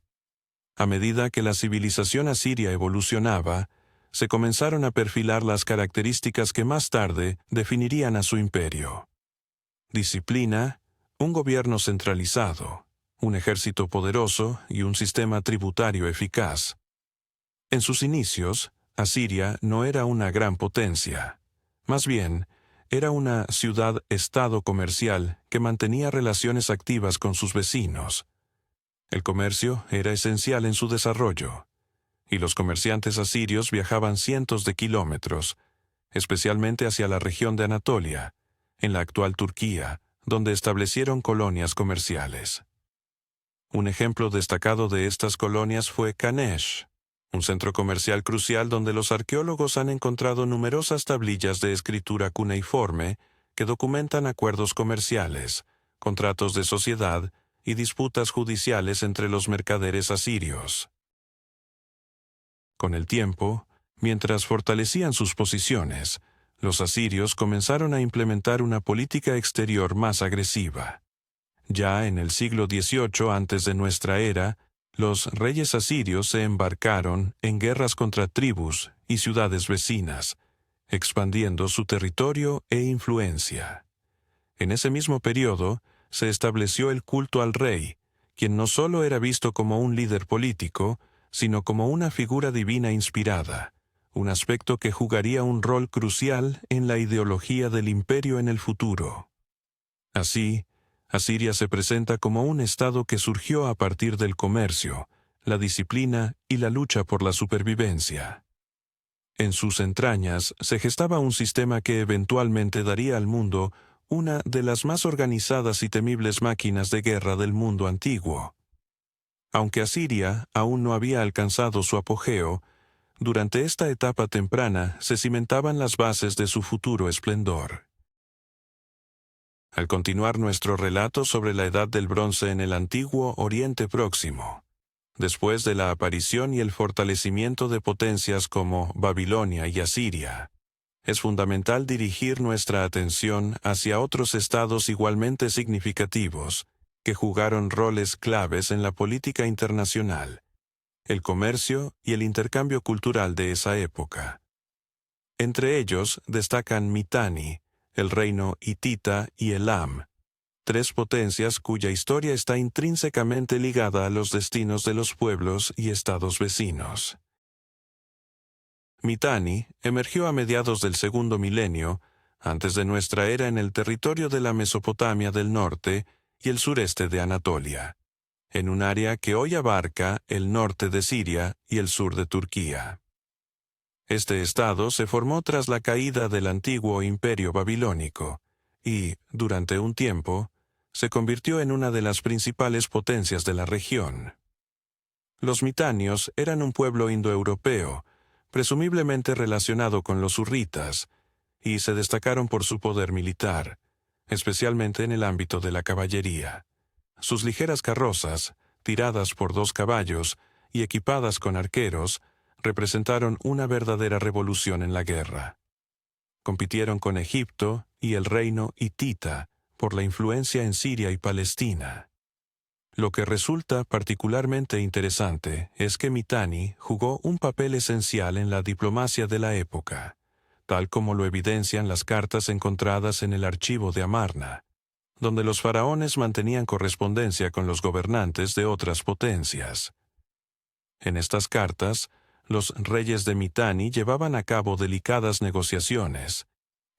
A medida que la civilización asiria evolucionaba, se comenzaron a perfilar las características que más tarde definirían a su imperio. Disciplina, un gobierno centralizado, un ejército poderoso y un sistema tributario eficaz. En sus inicios, Asiria no era una gran potencia. Más bien, era una ciudad-estado comercial que mantenía relaciones activas con sus vecinos. El comercio era esencial en su desarrollo, y los comerciantes asirios viajaban cientos de kilómetros, especialmente hacia la región de Anatolia, en la actual Turquía, donde establecieron colonias comerciales. Un ejemplo destacado de estas colonias fue Qanesh, un centro comercial crucial donde los arqueólogos han encontrado numerosas tablillas de escritura cuneiforme que documentan acuerdos comerciales, contratos de sociedad y disputas judiciales entre los mercaderes asirios. Con el tiempo, mientras fortalecían sus posiciones, los asirios comenzaron a implementar una política exterior más agresiva. Ya en el siglo XVIII antes de nuestra era, los reyes asirios se embarcaron en guerras contra tribus y ciudades vecinas, expandiendo su territorio e influencia. En ese mismo periodo, se estableció el culto al rey, quien no solo era visto como un líder político, sino como una figura divina inspirada, un aspecto que jugaría un rol crucial en la ideología del imperio en el futuro. Así, Asiria se presenta como un estado que surgió a partir del comercio, la disciplina y la lucha por la supervivencia. En sus entrañas se gestaba un sistema que eventualmente daría al mundo una de las más organizadas y temibles máquinas de guerra del mundo antiguo. Aunque Asiria aún no había alcanzado su apogeo, durante esta etapa temprana se cimentaban las bases de su futuro esplendor. Al continuar nuestro relato sobre la Edad del Bronce en el antiguo Oriente Próximo, después de la aparición y el fortalecimiento de potencias como Babilonia y Asiria, es fundamental dirigir nuestra atención hacia otros estados igualmente significativos que jugaron roles claves en la política internacional, el comercio y el intercambio cultural de esa época. Entre ellos destacan Mitanni, el reino hitita y Elam, tres potencias cuya historia está intrínsecamente ligada a los destinos de los pueblos y estados vecinos. Mitanni emergió a mediados del segundo milenio, antes de nuestra era, en el territorio de la Mesopotamia del norte y el sureste de Anatolia, en un área que hoy abarca el norte de Siria y el sur de Turquía. Este estado se formó tras la caída del antiguo imperio babilónico y, durante un tiempo, se convirtió en una de las principales potencias de la región. Los mitanios eran un pueblo indoeuropeo, presumiblemente relacionado con los hurritas, y se destacaron por su poder militar, especialmente en el ámbito de la caballería. Sus ligeras carrozas, tiradas por 2 caballos y equipadas con arqueros, representaron una verdadera revolución en la guerra. Compitieron con Egipto y el reino hitita por la influencia en Siria y Palestina. Lo que resulta particularmente interesante es que Mitanni jugó un papel esencial en la diplomacia de la época, tal como lo evidencian las cartas encontradas en el archivo de Amarna, donde los faraones mantenían correspondencia con los gobernantes de otras potencias. En estas cartas, los reyes de Mitanni llevaban a cabo delicadas negociaciones,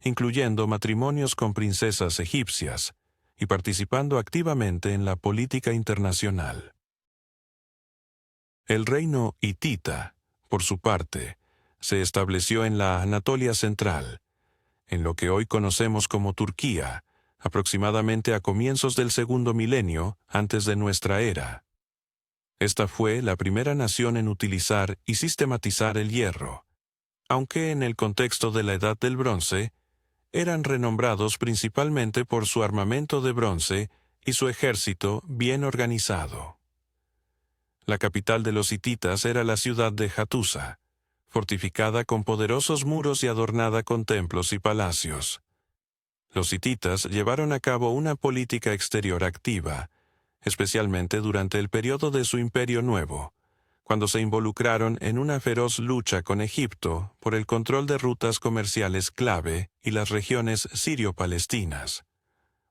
incluyendo matrimonios con princesas egipcias, y participando activamente en la política internacional. El reino hitita, por su parte, se estableció en la Anatolia central, en lo que hoy conocemos como Turquía, aproximadamente a comienzos del segundo milenio antes de nuestra era. Esta fue la primera nación en utilizar y sistematizar el hierro, aunque en el contexto de la Edad del Bronce, eran renombrados principalmente por su armamento de bronce y su ejército bien organizado. La capital de los hititas era la ciudad de Hattusa, fortificada con poderosos muros y adornada con templos y palacios. Los hititas llevaron a cabo una política exterior activa, especialmente durante el periodo de su imperio nuevo, cuando se involucraron en una feroz lucha con Egipto por el control de rutas comerciales clave y las regiones sirio-palestinas.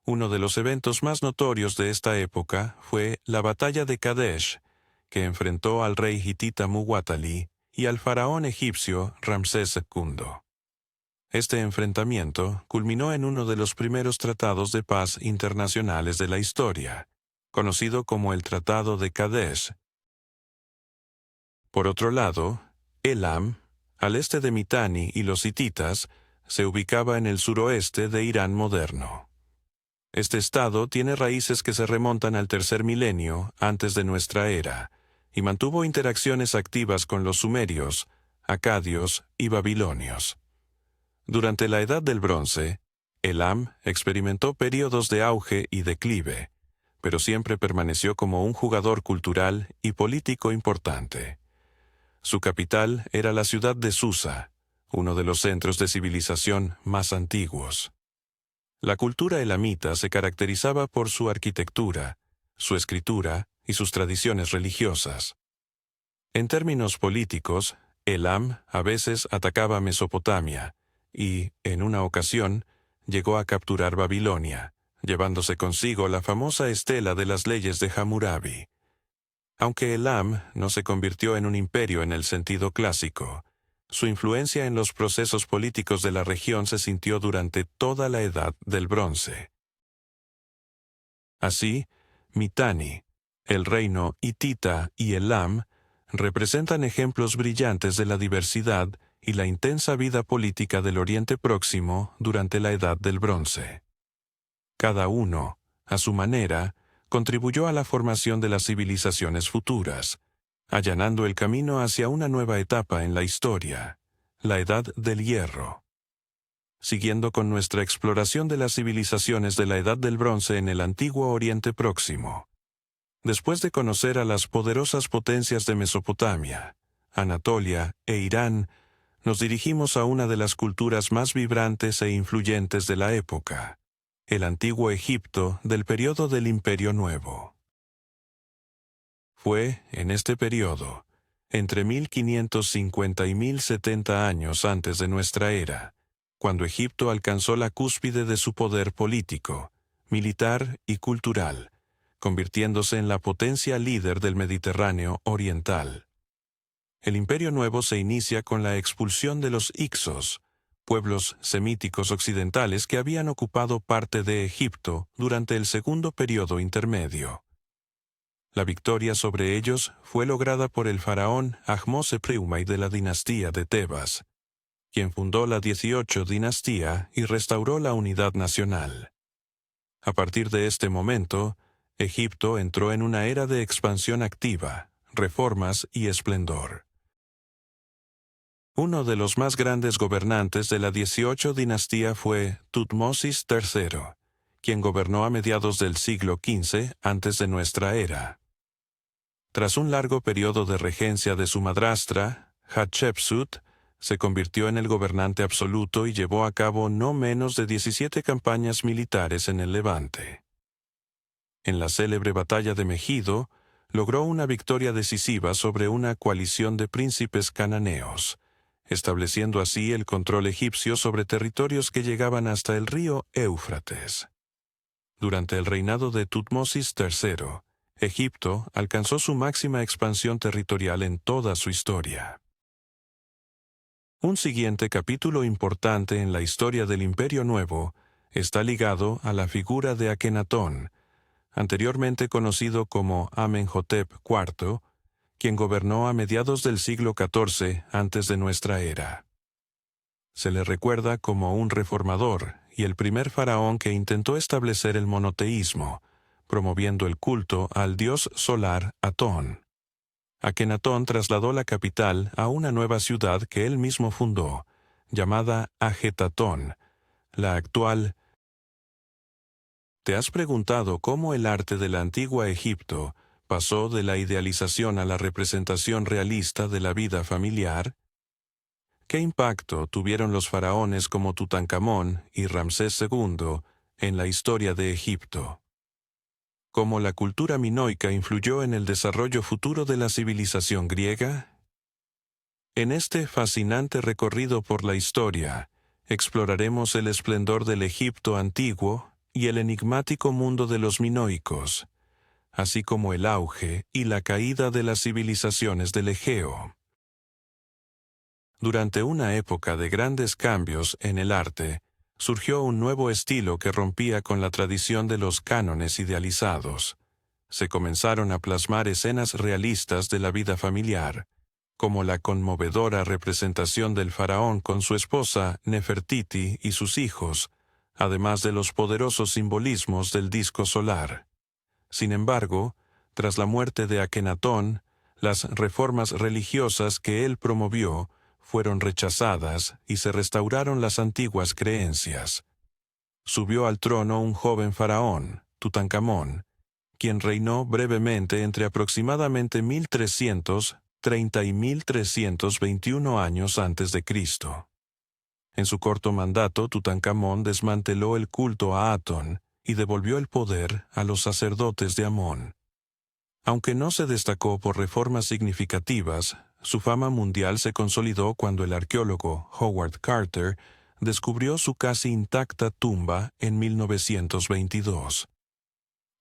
Uno de los eventos más notorios de esta época fue la batalla de Kadesh, que enfrentó al rey hitita Muwatalli y al faraón egipcio Ramsés II. Este enfrentamiento culminó en uno de los primeros tratados de paz internacionales de la historia, conocido como el Tratado de Kadesh. Por otro lado, Elam, al este de Mitanni y los hititas, se ubicaba en el suroeste de Irán moderno. Este estado tiene raíces que se remontan al tercer milenio antes de nuestra era, y mantuvo interacciones activas con los sumerios, acadios y babilonios. Durante la Edad del Bronce, Elam experimentó periodos de auge y declive, pero siempre permaneció como un jugador cultural y político importante. Su capital era la ciudad de Susa, uno de los centros de civilización más antiguos. La cultura elamita se caracterizaba por su arquitectura, su escritura y sus tradiciones religiosas. En términos políticos, Elam a veces atacaba Mesopotamia y, en una ocasión, llegó a capturar Babilonia, llevándose consigo la famosa estela de las leyes de Hammurabi. Aunque Elam no se convirtió en un imperio en el sentido clásico, su influencia en los procesos políticos de la región se sintió durante toda la Edad del Bronce. Así, Mitanni, el reino hitita y Elam representan ejemplos brillantes de la diversidad y la intensa vida política del Oriente Próximo durante la Edad del Bronce. Cada uno, a su manera, contribuyó a la formación de las civilizaciones futuras, allanando el camino hacia una nueva etapa en la historia, la Edad del Hierro. Siguiendo con nuestra exploración de las civilizaciones de la Edad del Bronce en el antiguo Oriente Próximo. Después de conocer a las poderosas potencias de Mesopotamia, Anatolia e Irán, nos dirigimos a una de las culturas más vibrantes e influyentes de la época, el antiguo Egipto del periodo del Imperio Nuevo. Fue, en este periodo, entre 1550 y 1070 años antes de nuestra era, cuando Egipto alcanzó la cúspide de su poder político, militar y cultural, convirtiéndose en la potencia líder del Mediterráneo oriental. El Imperio Nuevo se inicia con la expulsión de los Hicsos, pueblos semíticos occidentales que habían ocupado parte de Egipto durante el segundo periodo intermedio. La victoria sobre ellos fue lograda por el faraón Ahmose-Priumai de la dinastía de Tebas, quien fundó la 18 dinastía y restauró la unidad nacional. A partir de este momento, Egipto entró en una era de expansión activa, reformas y esplendor. Uno de los más grandes gobernantes de la 18 dinastía fue Tutmosis III, quien gobernó a mediados del siglo XV antes de nuestra era. Tras un largo periodo de regencia de su madrastra, Hatshepsut, se convirtió en el gobernante absoluto y llevó a cabo no menos de 17 campañas militares en el Levante. En la célebre batalla de Megido, logró una victoria decisiva sobre una coalición de príncipes cananeos, estableciendo así el control egipcio sobre territorios que llegaban hasta el río Éufrates. Durante el reinado de Tutmosis III, Egipto alcanzó su máxima expansión territorial en toda su historia. Un siguiente capítulo importante en la historia del Imperio Nuevo está ligado a la figura de Akenatón, anteriormente conocido como Amenhotep IV, quien gobernó a mediados del siglo XIV antes de nuestra era. Se le recuerda como un reformador y el primer faraón que intentó establecer el monoteísmo, promoviendo el culto al dios solar Atón. Akenatón trasladó la capital a una nueva ciudad que él mismo fundó, llamada Ajetatón, la actual. ¿Te has preguntado cómo el arte de la antigua Egipto pasó de la idealización a la representación realista de la vida familiar? ¿Qué impacto tuvieron los faraones como Tutankamón y Ramsés II en la historia de Egipto? ¿Cómo la cultura minoica influyó en el desarrollo futuro de la civilización griega? En este fascinante recorrido por la historia, exploraremos el esplendor del Egipto antiguo y el enigmático mundo de los minoicos, así como el auge y la caída de las civilizaciones del Egeo. Durante una época de grandes cambios en el arte, surgió un nuevo estilo que rompía con la tradición de los cánones idealizados. Se comenzaron a plasmar escenas realistas de la vida familiar, como la conmovedora representación del faraón con su esposa Nefertiti y sus hijos, además de los poderosos simbolismos del disco solar. Sin embargo, tras la muerte de Akenatón, las reformas religiosas que él promovió fueron rechazadas y se restauraron las antiguas creencias. Subió al trono un joven faraón, Tutankamón, quien reinó brevemente entre aproximadamente 1330 y 1321 años antes de Cristo. En su corto mandato, Tutankamón desmanteló el culto a Atón y devolvió el poder a los sacerdotes de Amón. Aunque no se destacó por reformas significativas, su fama mundial se consolidó cuando el arqueólogo Howard Carter descubrió su casi intacta tumba en 1922.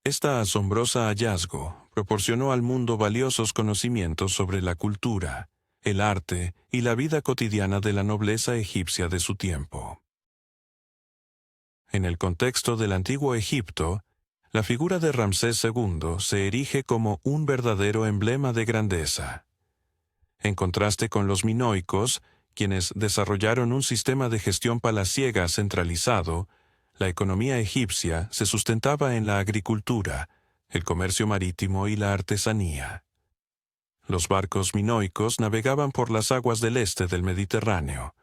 Esta asombrosa hallazgo proporcionó al mundo valiosos conocimientos sobre la cultura, el arte y la vida cotidiana de la nobleza egipcia de su tiempo. En el contexto del antiguo Egipto, la figura de Ramsés II se erige como un verdadero emblema de grandeza. En contraste con los minoicos, quienes desarrollaron un sistema de gestión palaciega centralizado, la economía egipcia se sustentaba en la agricultura, el comercio marítimo y la artesanía. Los barcos minoicos navegaban por las aguas del este del Mediterráneo,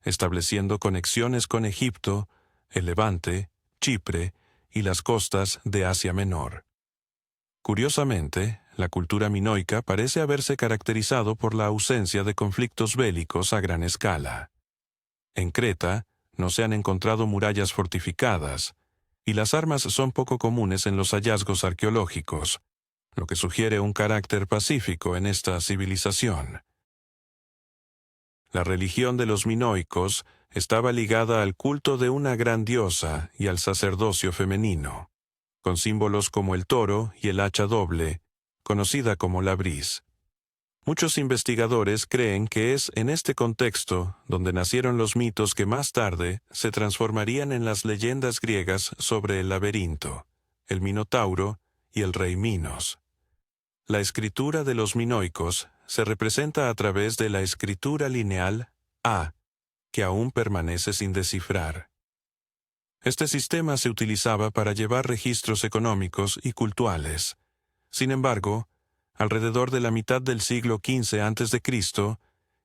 estableciendo conexiones con Egipto, el Levante, Chipre y las costas de Asia Menor. Curiosamente, la cultura minoica parece haberse caracterizado por la ausencia de conflictos bélicos a gran escala. En Creta, no se han encontrado murallas fortificadas, y las armas son poco comunes en los hallazgos arqueológicos, lo que sugiere un carácter pacífico en esta civilización. La religión de los minoicos estaba ligada al culto de una gran diosa y al sacerdocio femenino. con símbolos como el toro y el hacha doble, conocida como la bris. Muchos investigadores creen que es en este contexto donde nacieron los mitos que más tarde se transformarían en las leyendas griegas sobre el laberinto, el Minotauro y el rey Minos. La escritura de los minoicos se representa a través de la escritura lineal A, que aún permanece sin descifrar. Este sistema se utilizaba para llevar registros económicos y cultuales. Sin embargo, alrededor de la mitad del siglo XV a.C.,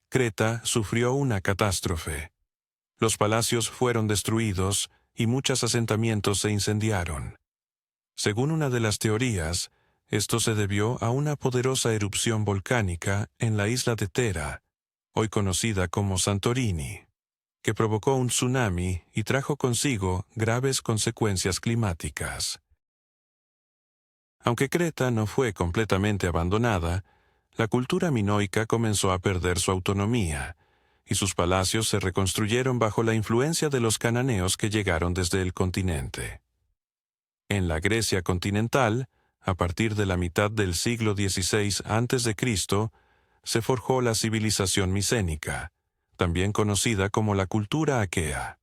Creta sufrió una catástrofe. Los palacios fueron destruidos y muchos asentamientos se incendiaron. Según una de las teorías, esto se debió a una poderosa erupción volcánica en la isla de Thera, hoy conocida como Santorini, que provocó un tsunami y trajo consigo graves consecuencias climáticas. Aunque Creta no fue completamente abandonada, la cultura minoica comenzó a perder su autonomía, y sus palacios se reconstruyeron bajo la influencia de los cananeos que llegaron desde el continente. En la Grecia continental, a partir de la mitad del siglo XVI a.C., se forjó la civilización micénica, también conocida como la cultura aquea.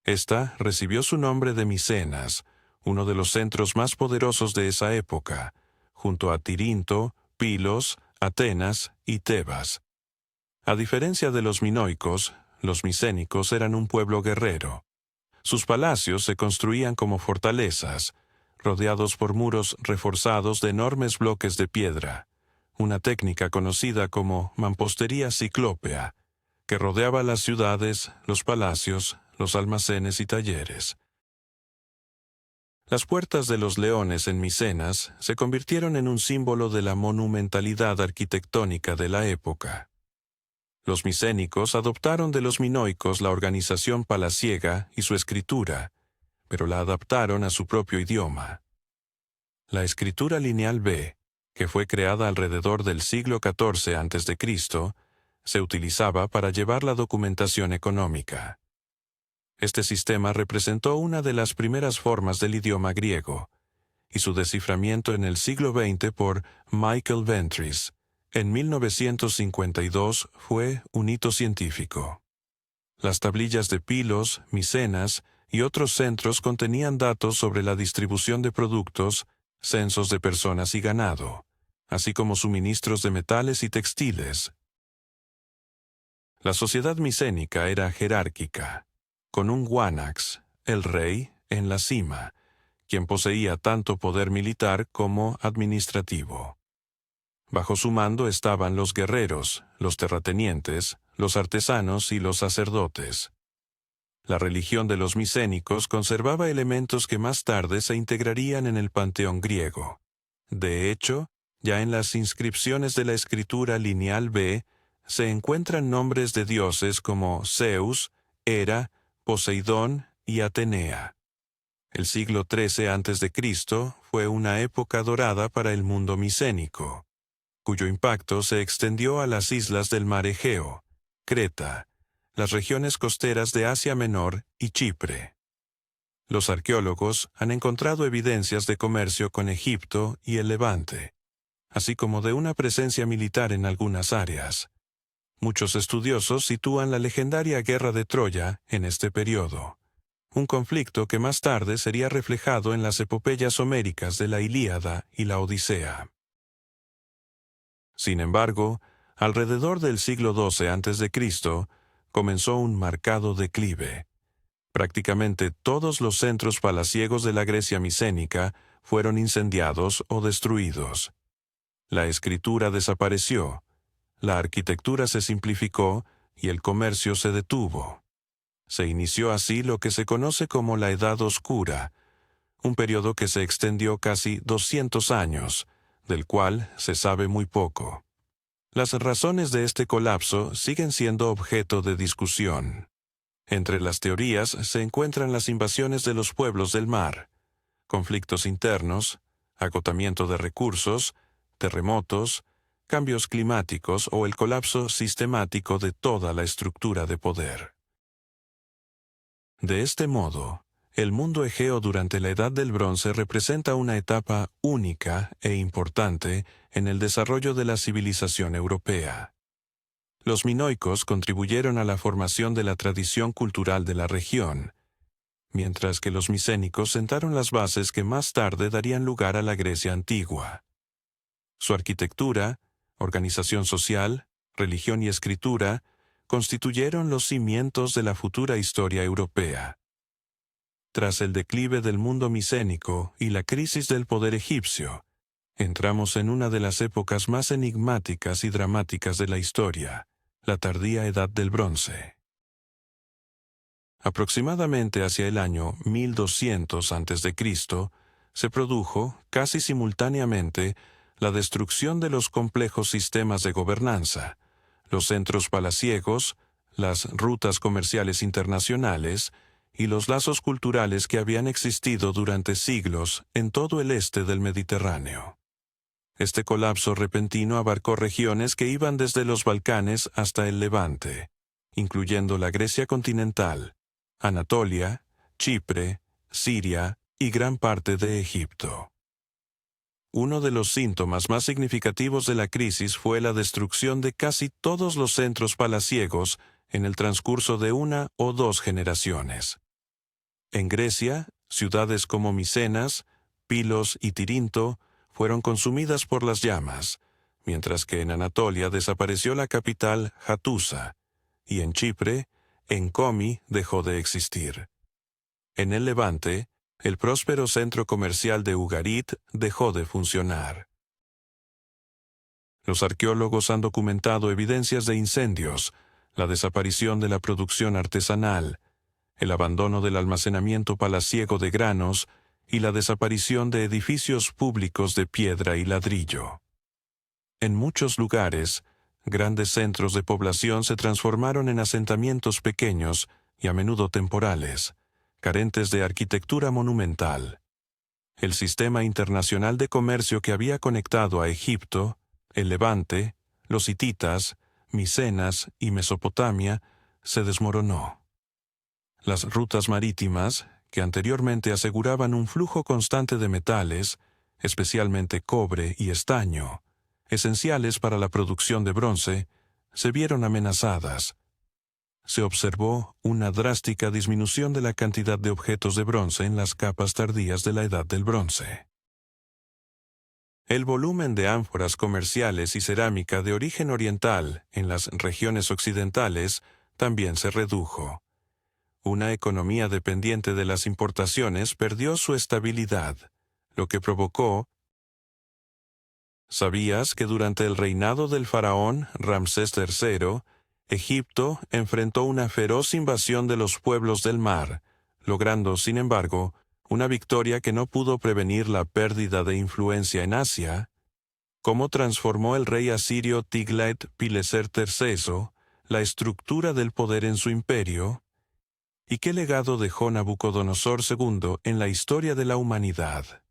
Esta recibió su nombre de Micenas, uno de los centros más poderosos de esa época, junto a Tirinto, Pilos, Atenas y Tebas. A diferencia de los minoicos, los micénicos eran un pueblo guerrero. Sus palacios se construían como fortalezas, rodeados por muros reforzados de enormes bloques de piedra, una técnica conocida como mampostería ciclópea, que rodeaba las ciudades, los palacios, los almacenes y talleres. Las puertas de los leones en Micenas se convirtieron en un símbolo de la monumentalidad arquitectónica de la época. Los micénicos adoptaron de los minoicos la organización palaciega y su escritura, pero la adaptaron a su propio idioma. La escritura lineal B, que fue creada alrededor del siglo XIV a.C., se utilizaba para llevar la documentación económica. Este sistema representó una de las primeras formas del idioma griego, y su desciframiento en el siglo XX por Michael Ventris en 1952 fue un hito científico. Las tablillas de Pilos, Micenas y otros centros contenían datos sobre la distribución de productos, censos de personas y ganado, así como suministros de metales y textiles. La sociedad micénica era jerárquica, con un guanax, el rey, en la cima, quien poseía tanto poder militar como administrativo. Bajo su mando estaban los guerreros, los terratenientes, los artesanos y los sacerdotes. La religión de los micénicos conservaba elementos que más tarde se integrarían en el panteón griego. De hecho, ya en las inscripciones de la escritura lineal B se encuentran nombres de dioses como Zeus, Hera, Poseidón y Atenea. El siglo XIII a.C. fue una época dorada para el mundo micénico, cuyo impacto se extendió a las islas del mar Egeo, Creta, las regiones costeras de Asia Menor y Chipre. Los arqueólogos han encontrado evidencias de comercio con Egipto y el Levante, así como de una presencia militar en algunas áreas. Muchos estudiosos sitúan la legendaria Guerra de Troya en este periodo, un conflicto que más tarde sería reflejado en las epopeyas homéricas de la Ilíada y la Odisea. Sin embargo, alrededor del siglo XII a.C., comenzó un marcado declive. Prácticamente todos los centros palaciegos de la Grecia micénica fueron incendiados o destruidos. La escritura desapareció, la arquitectura se simplificó y el comercio se detuvo. Se inició así lo que se conoce como la Edad Oscura, un periodo que se extendió casi 200 años, del cual se sabe muy poco. Las razones de este colapso siguen siendo objeto de discusión. Entre las teorías se encuentran las invasiones de los pueblos del mar, conflictos internos, agotamiento de recursos, terremotos, cambios climáticos o el colapso sistemático de toda la estructura de poder. De este modo, El mundo egeo durante la Edad del Bronce representa una etapa única e importante en el desarrollo de la civilización europea. Los minoicos contribuyeron a la formación de la tradición cultural de la región, mientras que los micénicos sentaron las bases que más tarde darían lugar a la Grecia antigua. Su arquitectura, organización social, religión y escritura constituyeron los cimientos de la futura historia europea. Tras el declive del mundo micénico y la crisis del poder egipcio, entramos en una de las épocas más enigmáticas y dramáticas de la historia, la tardía Edad del Bronce. Aproximadamente hacia el año 1200 a.C., se produjo, casi simultáneamente, la destrucción de los complejos sistemas de gobernanza, los centros palaciegos, las rutas comerciales internacionales y los lazos culturales que habían existido durante siglos en todo el este del Mediterráneo. Este colapso repentino abarcó regiones que iban desde los Balcanes hasta el Levante, incluyendo la Grecia continental, Anatolia, Chipre, Siria y gran parte de Egipto. Uno de los síntomas más significativos de la crisis fue la destrucción de casi todos los centros palaciegos en el transcurso de una o dos generaciones. En Grecia, ciudades como Micenas, Pilos y Tirinto fueron consumidas por las llamas, mientras que en Anatolia desapareció la capital Hattusa, y en Chipre, Enkomi dejó de existir. En el Levante, el próspero centro comercial de Ugarit dejó de funcionar. Los arqueólogos han documentado evidencias de incendios, la desaparición de la producción artesanal, el abandono del almacenamiento palaciego de granos y la desaparición de edificios públicos de piedra y ladrillo. En muchos lugares, grandes centros de población se transformaron en asentamientos pequeños y a menudo temporales, carentes de arquitectura monumental. El sistema internacional de comercio que había conectado a Egipto, el Levante, los hititas, Micenas y Mesopotamia se desmoronó. Las rutas marítimas, que anteriormente aseguraban un flujo constante de metales, especialmente cobre y estaño, esenciales para la producción de bronce, se vieron amenazadas. Se observó una drástica disminución de la cantidad de objetos de bronce en las capas tardías de la Edad del Bronce. El volumen de ánforas comerciales y cerámica de origen oriental en las regiones occidentales también se redujo. Una economía dependiente de las importaciones perdió su estabilidad, lo que provocó. ¿Sabías que durante el reinado del faraón Ramsés III, Egipto enfrentó una feroz invasión de los pueblos del mar, logrando, sin embargo, una victoria que no pudo prevenir la pérdida de influencia en Asia? ¿Cómo transformó el rey asirio Tiglat-Pileser III la estructura del poder en su imperio? ¿Y qué legado dejó Nabucodonosor II en la historia de la humanidad?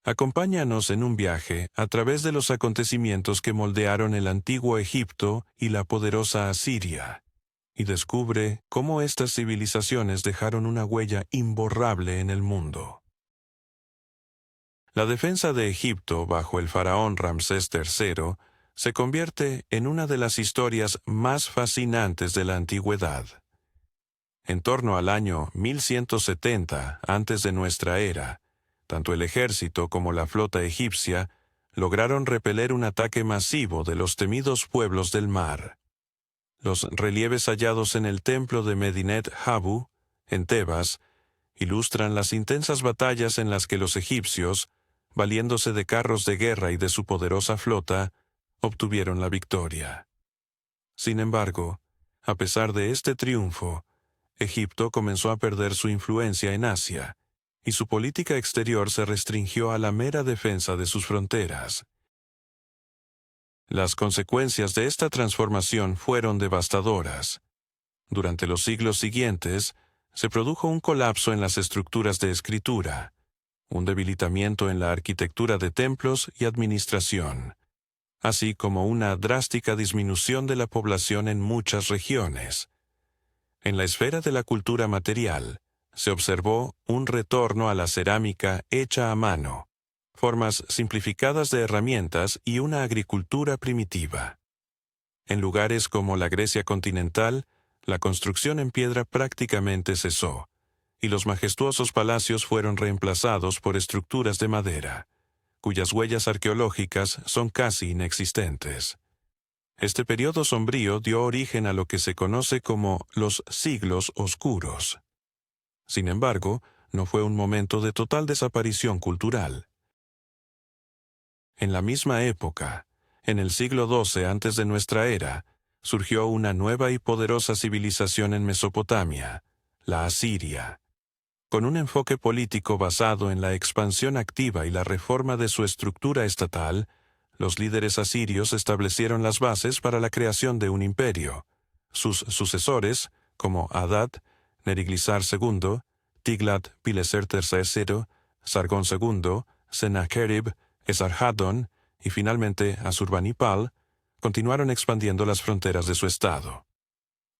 Acompáñanos en un viaje a través de los acontecimientos que moldearon el antiguo Egipto y la poderosa Asiria, y descubre cómo estas civilizaciones dejaron una huella imborrable en el mundo. La defensa de Egipto bajo el faraón Ramsés III se convierte en una de las historias más fascinantes de la antigüedad. En torno al año 1170 antes de nuestra era, tanto el ejército como la flota egipcia lograron repeler un ataque masivo de los temidos pueblos del mar. Los relieves hallados en el templo de Medinet Habu, en Tebas, ilustran las intensas batallas en las que los egipcios, valiéndose de carros de guerra y de su poderosa flota, obtuvieron la victoria. Sin embargo, a pesar de este triunfo, Egipto comenzó a perder su influencia en Asia, y su política exterior se restringió a la mera defensa de sus fronteras. Las consecuencias de esta transformación fueron devastadoras. Durante los siglos siguientes, se produjo un colapso en las estructuras de escritura, un debilitamiento en la arquitectura de templos y administración, así como una drástica disminución de la población en muchas regiones. En la esfera de la cultura material, se observó un retorno a la cerámica hecha a mano, formas simplificadas de herramientas y una agricultura primitiva. En lugares como la Grecia continental, la construcción en piedra prácticamente cesó, y los majestuosos palacios fueron reemplazados por estructuras de madera, cuyas huellas arqueológicas son casi inexistentes. Este periodo sombrío dio origen a lo que se conoce como los siglos oscuros. Sin embargo, no fue un momento de total desaparición cultural. En la misma época, en el siglo XII antes de nuestra era, surgió una nueva y poderosa civilización en Mesopotamia, la asiria. Con un enfoque político basado en la expansión activa y la reforma de su estructura estatal, los líderes asirios establecieron las bases para la creación de un imperio. Sus sucesores, como Adad, Neriglissar II, Tiglat-Pileser III, Sargón II, Sennacherib, Esarhaddon y finalmente Asurbanipal, continuaron expandiendo las fronteras de su estado.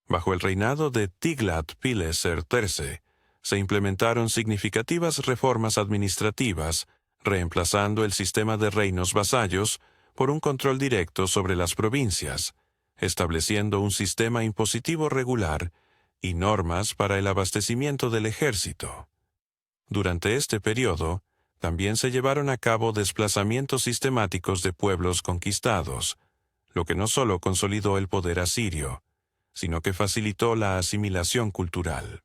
Bajo el reinado de Tiglat-Pileser III, se implementaron significativas reformas administrativas, reemplazando el sistema de reinos vasallos por un control directo sobre las provincias, estableciendo un sistema impositivo regular y normas para el abastecimiento del ejército. Durante este periodo, también se llevaron a cabo desplazamientos sistemáticos de pueblos conquistados, lo que no solo consolidó el poder asirio, sino que facilitó la asimilación cultural.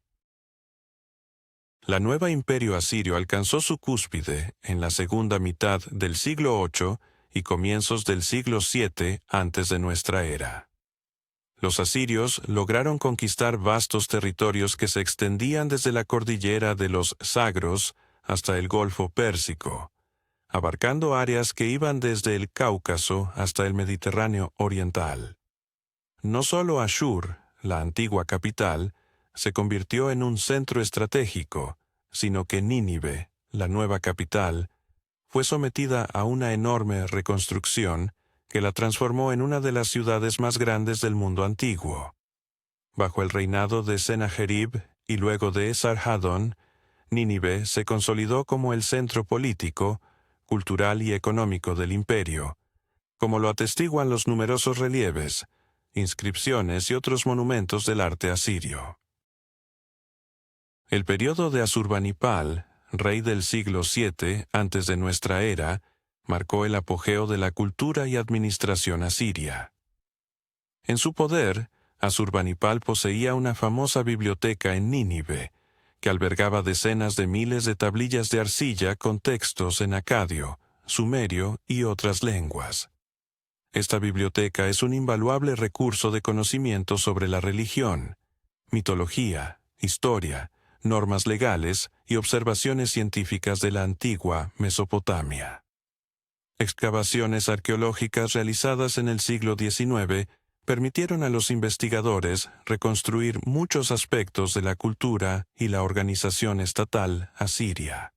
La nueva imperio asirio alcanzó su cúspide en la segunda mitad del siglo VIII y comienzos del siglo VII antes de nuestra era. Los asirios lograron conquistar vastos territorios que se extendían desde la cordillera de los Zagros hasta el Golfo Pérsico, abarcando áreas que iban desde el Cáucaso hasta el Mediterráneo oriental. No solo Ashur, la antigua capital, se convirtió en un centro estratégico, sino que Nínive, la nueva capital, fue sometida a una enorme reconstrucción que la transformó en una de las ciudades más grandes del mundo antiguo. Bajo el reinado de Sennacherib y luego de Esarhaddon, Nínive se consolidó como el centro político, cultural y económico del imperio, como lo atestiguan los numerosos relieves, inscripciones y otros monumentos del arte asirio. El periodo de Asurbanipal, rey del siglo VII antes de nuestra era, marcó el apogeo de la cultura y administración asiria. En su poder, Asurbanipal poseía una famosa biblioteca en Nínive, que albergaba decenas de miles de tablillas de arcilla con textos en acadio, sumerio y otras lenguas. Esta biblioteca es un invaluable recurso de conocimiento sobre la religión, mitología, historia, normas legales y observaciones científicas de la antigua Mesopotamia. Excavaciones arqueológicas realizadas en el siglo XIX permitieron a los investigadores reconstruir muchos aspectos de la cultura y la organización estatal asiria.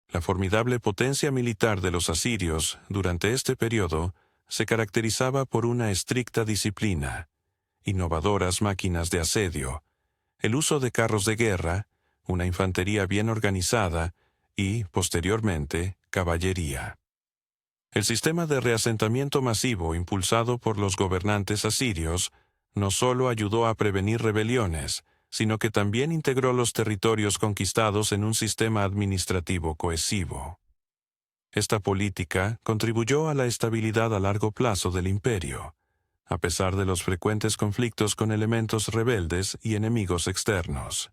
La formidable potencia militar de los asirios durante este periodo se caracterizaba por una estricta disciplina, innovadoras máquinas de asedio, el uso de carros de guerra, una infantería bien organizada y, posteriormente, caballería. El sistema de reasentamiento masivo impulsado por los gobernantes asirios no solo ayudó a prevenir rebeliones, sino que también integró los territorios conquistados en un sistema administrativo cohesivo. Esta política contribuyó a la estabilidad a largo plazo del imperio, a pesar de los frecuentes conflictos con elementos rebeldes y enemigos externos.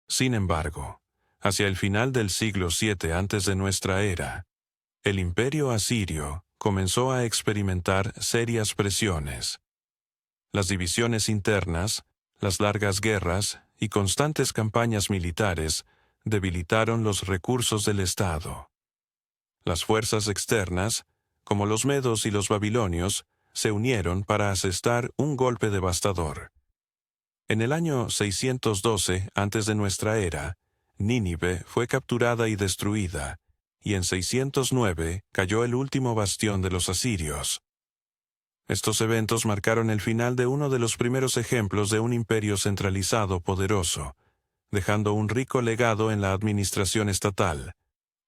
Sin embargo, hacia el final del siglo VII antes de nuestra era, el imperio asirio comenzó a experimentar serias presiones. Las divisiones internas, las largas guerras y constantes campañas militares debilitaron los recursos del Estado. Las fuerzas externas, como los medos y los babilonios, se unieron para asestar un golpe devastador. En el año 612 antes de nuestra era, Nínive fue capturada y destruida, y en 609 cayó el último bastión de los asirios. Estos eventos marcaron el final de uno de los primeros ejemplos de un imperio centralizado poderoso, dejando un rico legado en la administración estatal,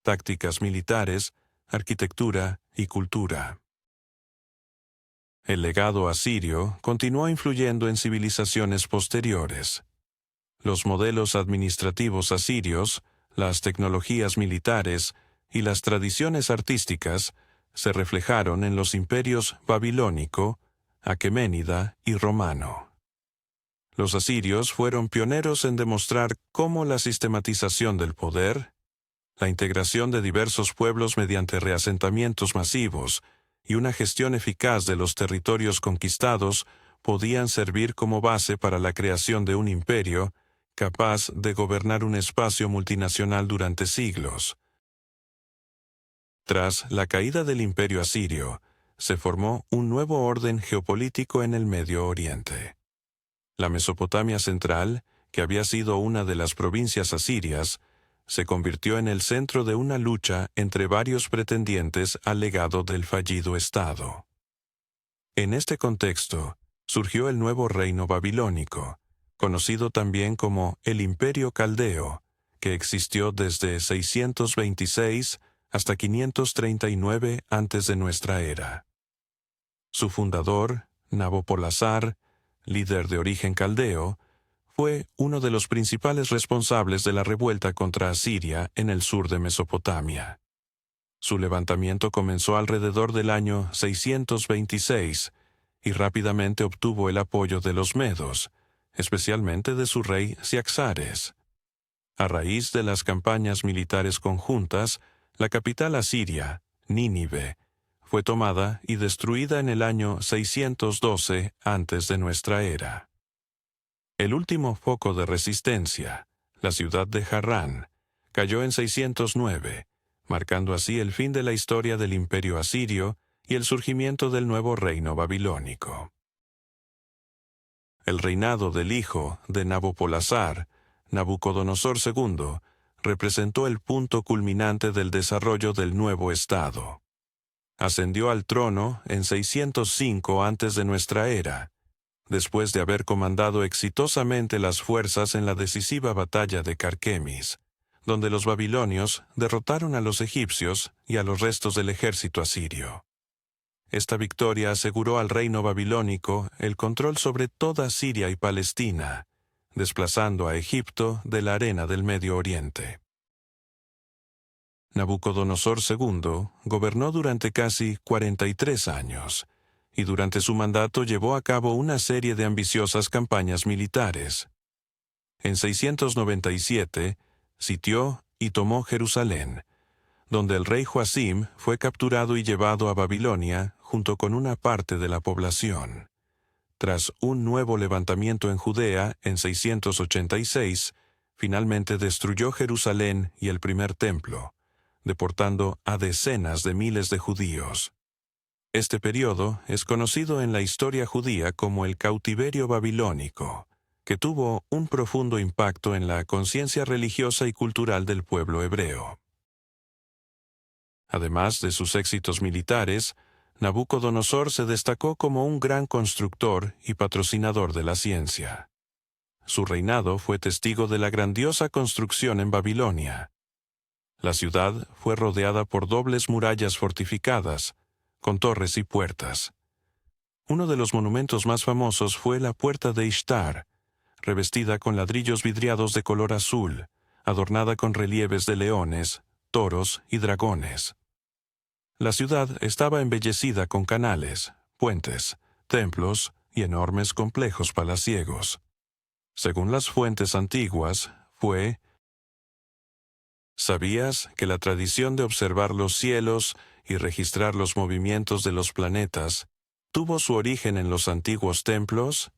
tácticas militares, arquitectura y cultura. El legado asirio continuó influyendo en civilizaciones posteriores. Los modelos administrativos asirios, las tecnologías militares y las tradiciones artísticas se reflejaron en los imperios babilónico, aqueménida y romano. Los asirios fueron pioneros en demostrar cómo la sistematización del poder, la integración de diversos pueblos mediante reasentamientos masivos y una gestión eficaz de los territorios conquistados podían servir como base para la creación de un imperio capaz de gobernar un espacio multinacional durante siglos. Tras la caída del imperio asirio, se formó un nuevo orden geopolítico en el Medio Oriente. La Mesopotamia central, que había sido una de las provincias asirias, se convirtió en el centro de una lucha entre varios pretendientes al legado del fallido Estado. En este contexto, surgió el nuevo reino babilónico, conocido también como el Imperio Caldeo, que existió desde 626 hasta 539 antes de nuestra era. Su fundador, Nabopolassar, líder de origen caldeo, fue uno de los principales responsables de la revuelta contra Asiria en el sur de Mesopotamia. Su levantamiento comenzó alrededor del año 626 y rápidamente obtuvo el apoyo de los medos, especialmente de su rey Ciaxares. A raíz de las campañas militares conjuntas, la capital asiria, Nínive, fue tomada y destruida en el año 612 antes de nuestra era. El último foco de resistencia, la ciudad de Harrán, cayó en 609, marcando así el fin de la historia del imperio asirio y el surgimiento del nuevo reino babilónico. El reinado del hijo de Nabopolassar, Nabucodonosor II, representó el punto culminante del desarrollo del nuevo estado. Ascendió al trono en 605 antes de nuestra era, después de haber comandado exitosamente las fuerzas en la decisiva batalla de Carquemis, donde los babilonios derrotaron a los egipcios y a los restos del ejército asirio. Esta victoria aseguró al reino babilónico el control sobre toda Siria y Palestina, desplazando a Egipto de la arena del Medio Oriente. Nabucodonosor II gobernó durante casi 43 años, y durante su mandato llevó a cabo una serie de ambiciosas campañas militares. En 697, sitió y tomó Jerusalén, donde el rey Joacim fue capturado y llevado a Babilonia junto con una parte de la población. Tras un nuevo levantamiento en Judea en 686, finalmente destruyó Jerusalén y el primer templo, deportando a decenas de miles de judíos. Este periodo es conocido en la historia judía como el cautiverio babilónico, que tuvo un profundo impacto en la conciencia religiosa y cultural del pueblo hebreo. Además de sus éxitos militares, Nabucodonosor se destacó como un gran constructor y patrocinador de la ciencia. Su reinado fue testigo de la grandiosa construcción en Babilonia. La ciudad fue rodeada por dobles murallas fortificadas, con torres y puertas. Uno de los monumentos más famosos fue la Puerta de Ishtar, revestida con ladrillos vidriados de color azul, adornada con relieves de leones, toros y dragones. La ciudad estaba embellecida con canales, puentes, templos y enormes complejos palaciegos. Según las fuentes antiguas, ¿Sabías que la tradición de observar los cielos y registrar los movimientos de los planetas tuvo su origen en los antiguos templos?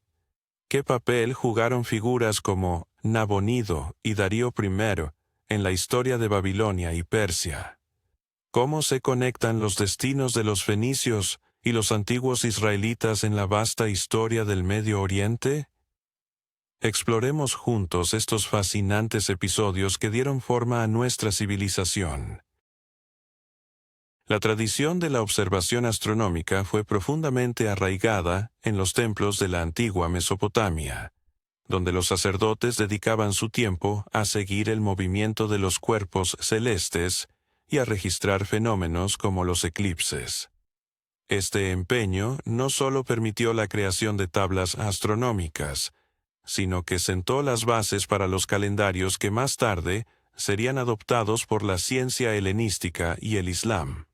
¿Qué papel jugaron figuras como Nabonido y Darío I en la historia de Babilonia y Persia? ¿Cómo se conectan los destinos de los fenicios y los antiguos israelitas en la vasta historia del Medio Oriente? Exploremos juntos estos fascinantes episodios que dieron forma a nuestra civilización. La tradición de la observación astronómica fue profundamente arraigada en los templos de la antigua Mesopotamia, donde los sacerdotes dedicaban su tiempo a seguir el movimiento de los cuerpos celestes y a registrar fenómenos como los eclipses. Este empeño no solo permitió la creación de tablas astronómicas, sino que sentó las bases para los calendarios que más tarde serían adoptados por la ciencia helenística y el Islam.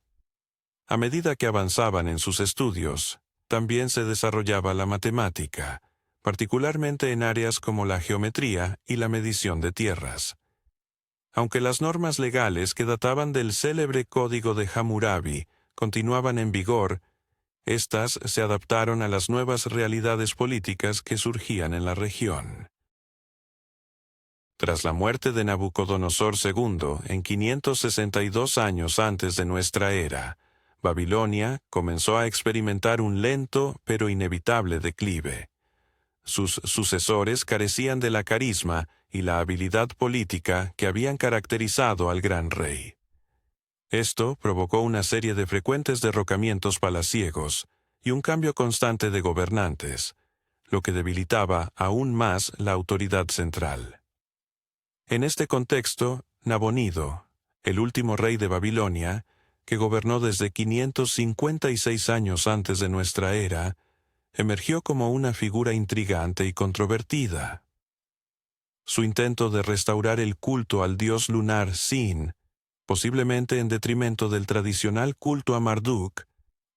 A medida que avanzaban en sus estudios, también se desarrollaba la matemática, particularmente en áreas como la geometría y la medición de tierras. Aunque las normas legales que databan del célebre Código de Hammurabi continuaban en vigor, estas se adaptaron a las nuevas realidades políticas que surgían en la región. Tras la muerte de Nabucodonosor II en 562 años antes de nuestra era, Babilonia comenzó a experimentar un lento pero inevitable declive. Sus sucesores carecían de la carisma y la habilidad política que habían caracterizado al gran rey. Esto provocó una serie de frecuentes derrocamientos palaciegos y un cambio constante de gobernantes, lo que debilitaba aún más la autoridad central. En este contexto, Nabonido, el último rey de Babilonia, que gobernó desde 556 años antes de nuestra era, emergió como una figura intrigante y controvertida. Su intento de restaurar el culto al dios lunar Sin, posiblemente en detrimento del tradicional culto a Marduk,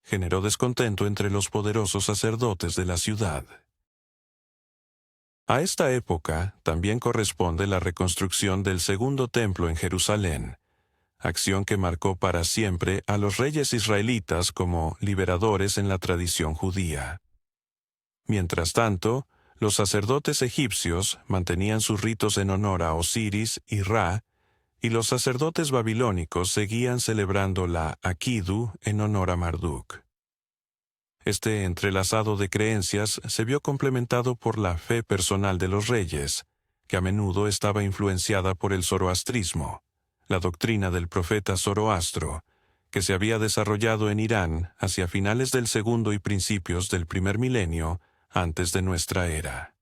generó descontento entre los poderosos sacerdotes de la ciudad. A esta época también corresponde la reconstrucción del Segundo Templo en Jerusalén, acción que marcó para siempre a los reyes israelitas como liberadores en la tradición judía. Mientras tanto, los sacerdotes egipcios mantenían sus ritos en honor a Osiris y Ra, y los sacerdotes babilónicos seguían celebrando la Akidu en honor a Marduk. Este entrelazado de creencias se vio complementado por la fe personal de los reyes, que a menudo estaba influenciada por el zoroastrismo, la doctrina del profeta Zoroastro, que se había desarrollado en Irán hacia finales del segundo y principios del primer milenio antes de nuestra era.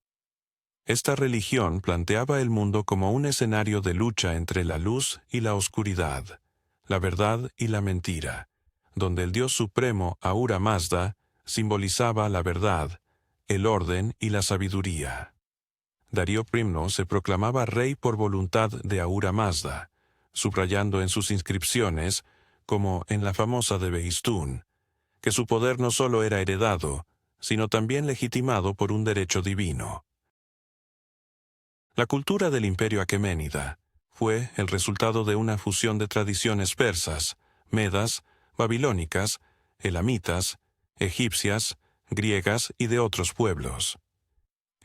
Esta religión planteaba el mundo como un escenario de lucha entre la luz y la oscuridad, la verdad y la mentira, donde el Dios supremo Ahura Mazda simbolizaba la verdad, el orden y la sabiduría. Darío I se proclamaba rey por voluntad de Ahura Mazda, subrayando en sus inscripciones, como en la famosa de Behistún, que su poder no solo era heredado, sino también legitimado por un derecho divino. La cultura del imperio aqueménida fue el resultado de una fusión de tradiciones persas, medas, babilónicas, elamitas, egipcias, griegas y de otros pueblos.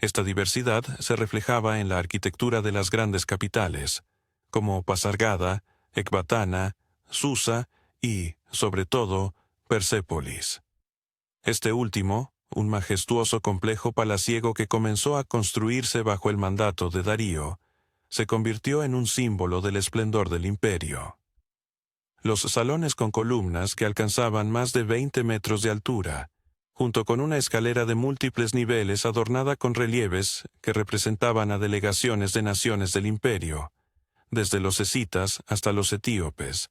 Esta diversidad se reflejaba en la arquitectura de las grandes capitales, como Pasargada, Ecbatana, Susa y, sobre todo, Persépolis. Este último, un majestuoso complejo palaciego que comenzó a construirse bajo el mandato de Darío, se convirtió en un símbolo del esplendor del imperio. Los salones con columnas que alcanzaban más de 20 metros de altura, junto con una escalera de múltiples niveles adornada con relieves que representaban a delegaciones de naciones del imperio, desde los escitas hasta los etíopes,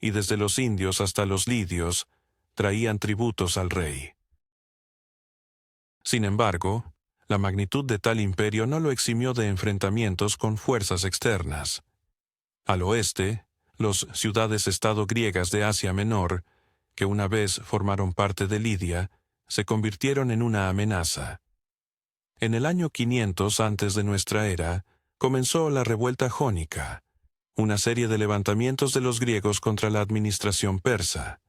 y desde los indios hasta los lidios, traían tributos al rey. Sin embargo, la magnitud de tal imperio no lo eximió de enfrentamientos con fuerzas externas. Al oeste, las ciudades-estado griegas de Asia Menor, que una vez formaron parte de Lidia, se convirtieron en una amenaza. En el año 500 antes de nuestra era, comenzó la revuelta jónica, una serie de levantamientos de los griegos contra la administración persa.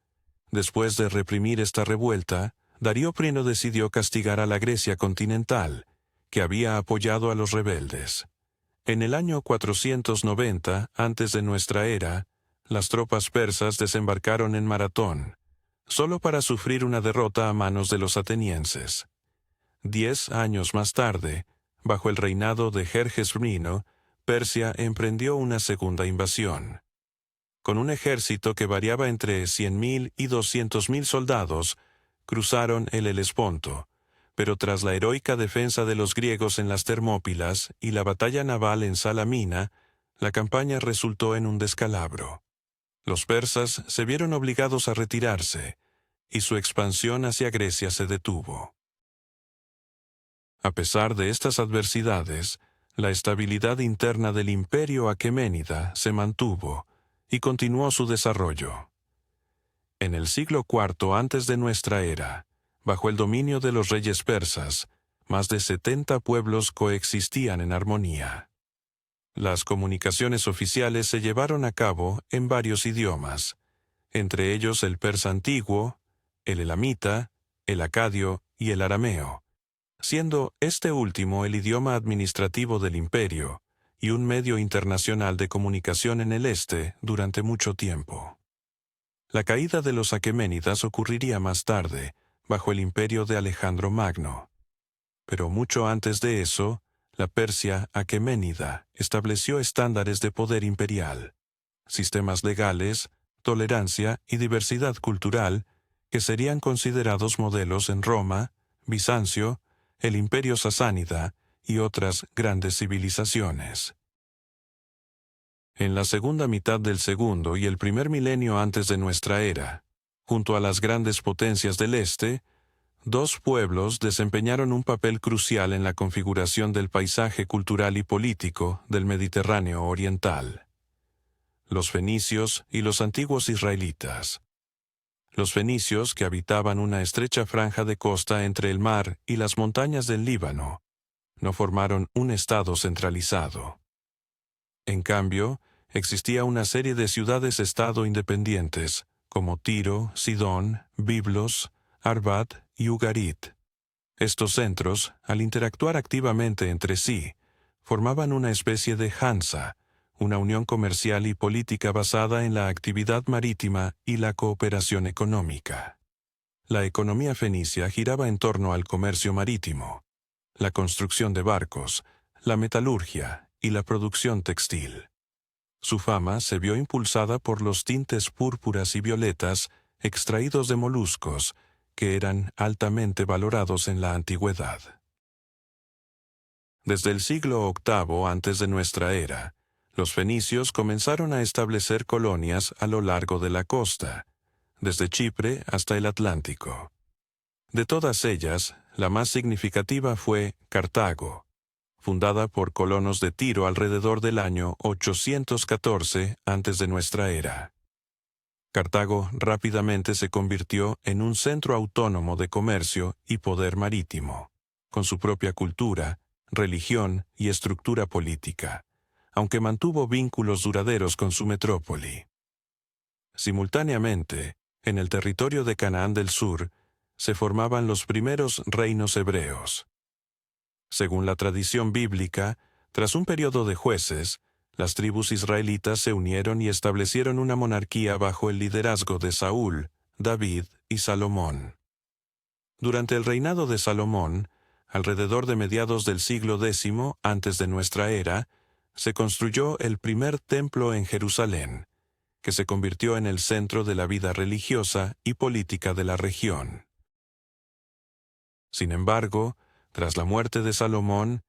Después de reprimir esta revuelta, Darío I decidió castigar a la Grecia continental, que había apoyado a los rebeldes. En el año 490 antes de nuestra era, las tropas persas desembarcaron en Maratón, solo para sufrir una derrota a manos de los atenienses. 10 años más tarde, bajo el reinado de Jerjes I, Persia emprendió una segunda invasión. con un ejército que variaba entre 100.000 y 200.000 soldados, cruzaron el Helesponto, pero tras la heroica defensa de los griegos en las Termópilas y la batalla naval en Salamina, la campaña resultó en un descalabro. Los persas se vieron obligados a retirarse, y su expansión hacia Grecia se detuvo. A pesar de estas adversidades, la estabilidad interna del imperio aqueménida se mantuvo y continuó su desarrollo. En el siglo IV antes de nuestra era, bajo el dominio de los reyes persas, más de 70 pueblos coexistían en armonía. Las comunicaciones oficiales se llevaron a cabo en varios idiomas, entre ellos el persa antiguo, el elamita, el acadio y el arameo, siendo este último el idioma administrativo del imperio y un medio internacional de comunicación en el este durante mucho tiempo. La caída de los aqueménidas ocurriría más tarde, bajo el imperio de Alejandro Magno. Pero mucho antes de eso, la Persia aqueménida estableció estándares de poder imperial, sistemas legales, tolerancia y diversidad cultural que serían considerados modelos en Roma, Bizancio, el Imperio Sasánida y otras grandes civilizaciones. En la segunda mitad del segundo y el primer milenio antes de nuestra era, junto a las grandes potencias del este, dos pueblos desempeñaron un papel crucial en la configuración del paisaje cultural y político del Mediterráneo oriental: los fenicios y los antiguos israelitas. Los fenicios, que habitaban una estrecha franja de costa entre el mar y las montañas del Líbano, no formaron un estado centralizado. En cambio, existía una serie de ciudades-estado independientes, como Tiro, Sidón, Biblos, Arbat y Ugarit. Estos centros, al interactuar activamente entre sí, formaban una especie de Hansa, una unión comercial y política basada en la actividad marítima y la cooperación económica. La economía fenicia giraba en torno al comercio marítimo, la construcción de barcos, la metalurgia y la producción textil. Su fama se vio impulsada por los tintes púrpuras y violetas extraídos de moluscos, que eran altamente valorados en la antigüedad. Desde el siglo VIII antes de nuestra era, los fenicios comenzaron a establecer colonias a lo largo de la costa, desde Chipre hasta el Atlántico. De todas ellas, la más significativa fue Cartago, fundada por colonos de Tiro alrededor del año 814 antes de nuestra era. Cartago rápidamente se convirtió en un centro autónomo de comercio y poder marítimo, con su propia cultura, religión y estructura política, aunque mantuvo vínculos duraderos con su metrópoli. Simultáneamente, en el territorio de Canaán del Sur, se formaban los primeros reinos hebreos. Según la tradición bíblica, tras un periodo de jueces, las tribus israelitas se unieron y establecieron una monarquía bajo el liderazgo de Saúl, David y Salomón. Durante el reinado de Salomón, alrededor de mediados del siglo X antes de nuestra era, se construyó el primer templo en Jerusalén, que se convirtió en el centro de la vida religiosa y política de la región. Sin embargo, tras la muerte de Salomón,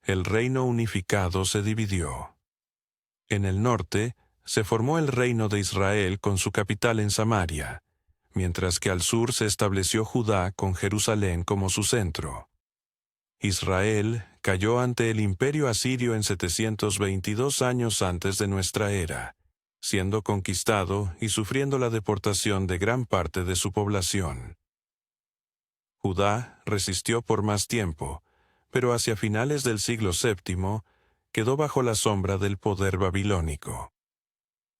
el reino unificado se dividió. En el norte, se formó el reino de Israel con su capital en Samaria, mientras que al sur se estableció Judá con Jerusalén como su centro. Israel cayó ante el imperio asirio en 722 años antes de nuestra era, siendo conquistado y sufriendo la deportación de gran parte de su población. Judá resistió por más tiempo, pero hacia finales del siglo VII quedó bajo la sombra del poder babilónico.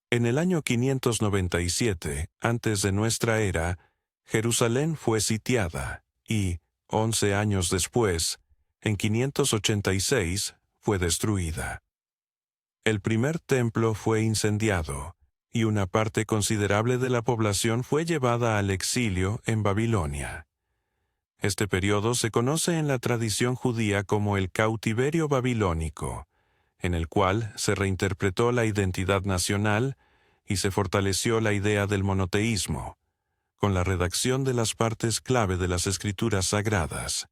En el año 597, antes de nuestra era, Jerusalén fue sitiada y, 11 años después, en 586, fue destruida. El primer templo fue incendiado, y una parte considerable de la población fue llevada al exilio en Babilonia. Este periodo se conoce en la tradición judía como el cautiverio babilónico, en el cual se reinterpretó la identidad nacional y se fortaleció la idea del monoteísmo, con la redacción de las partes clave de las escrituras sagradas.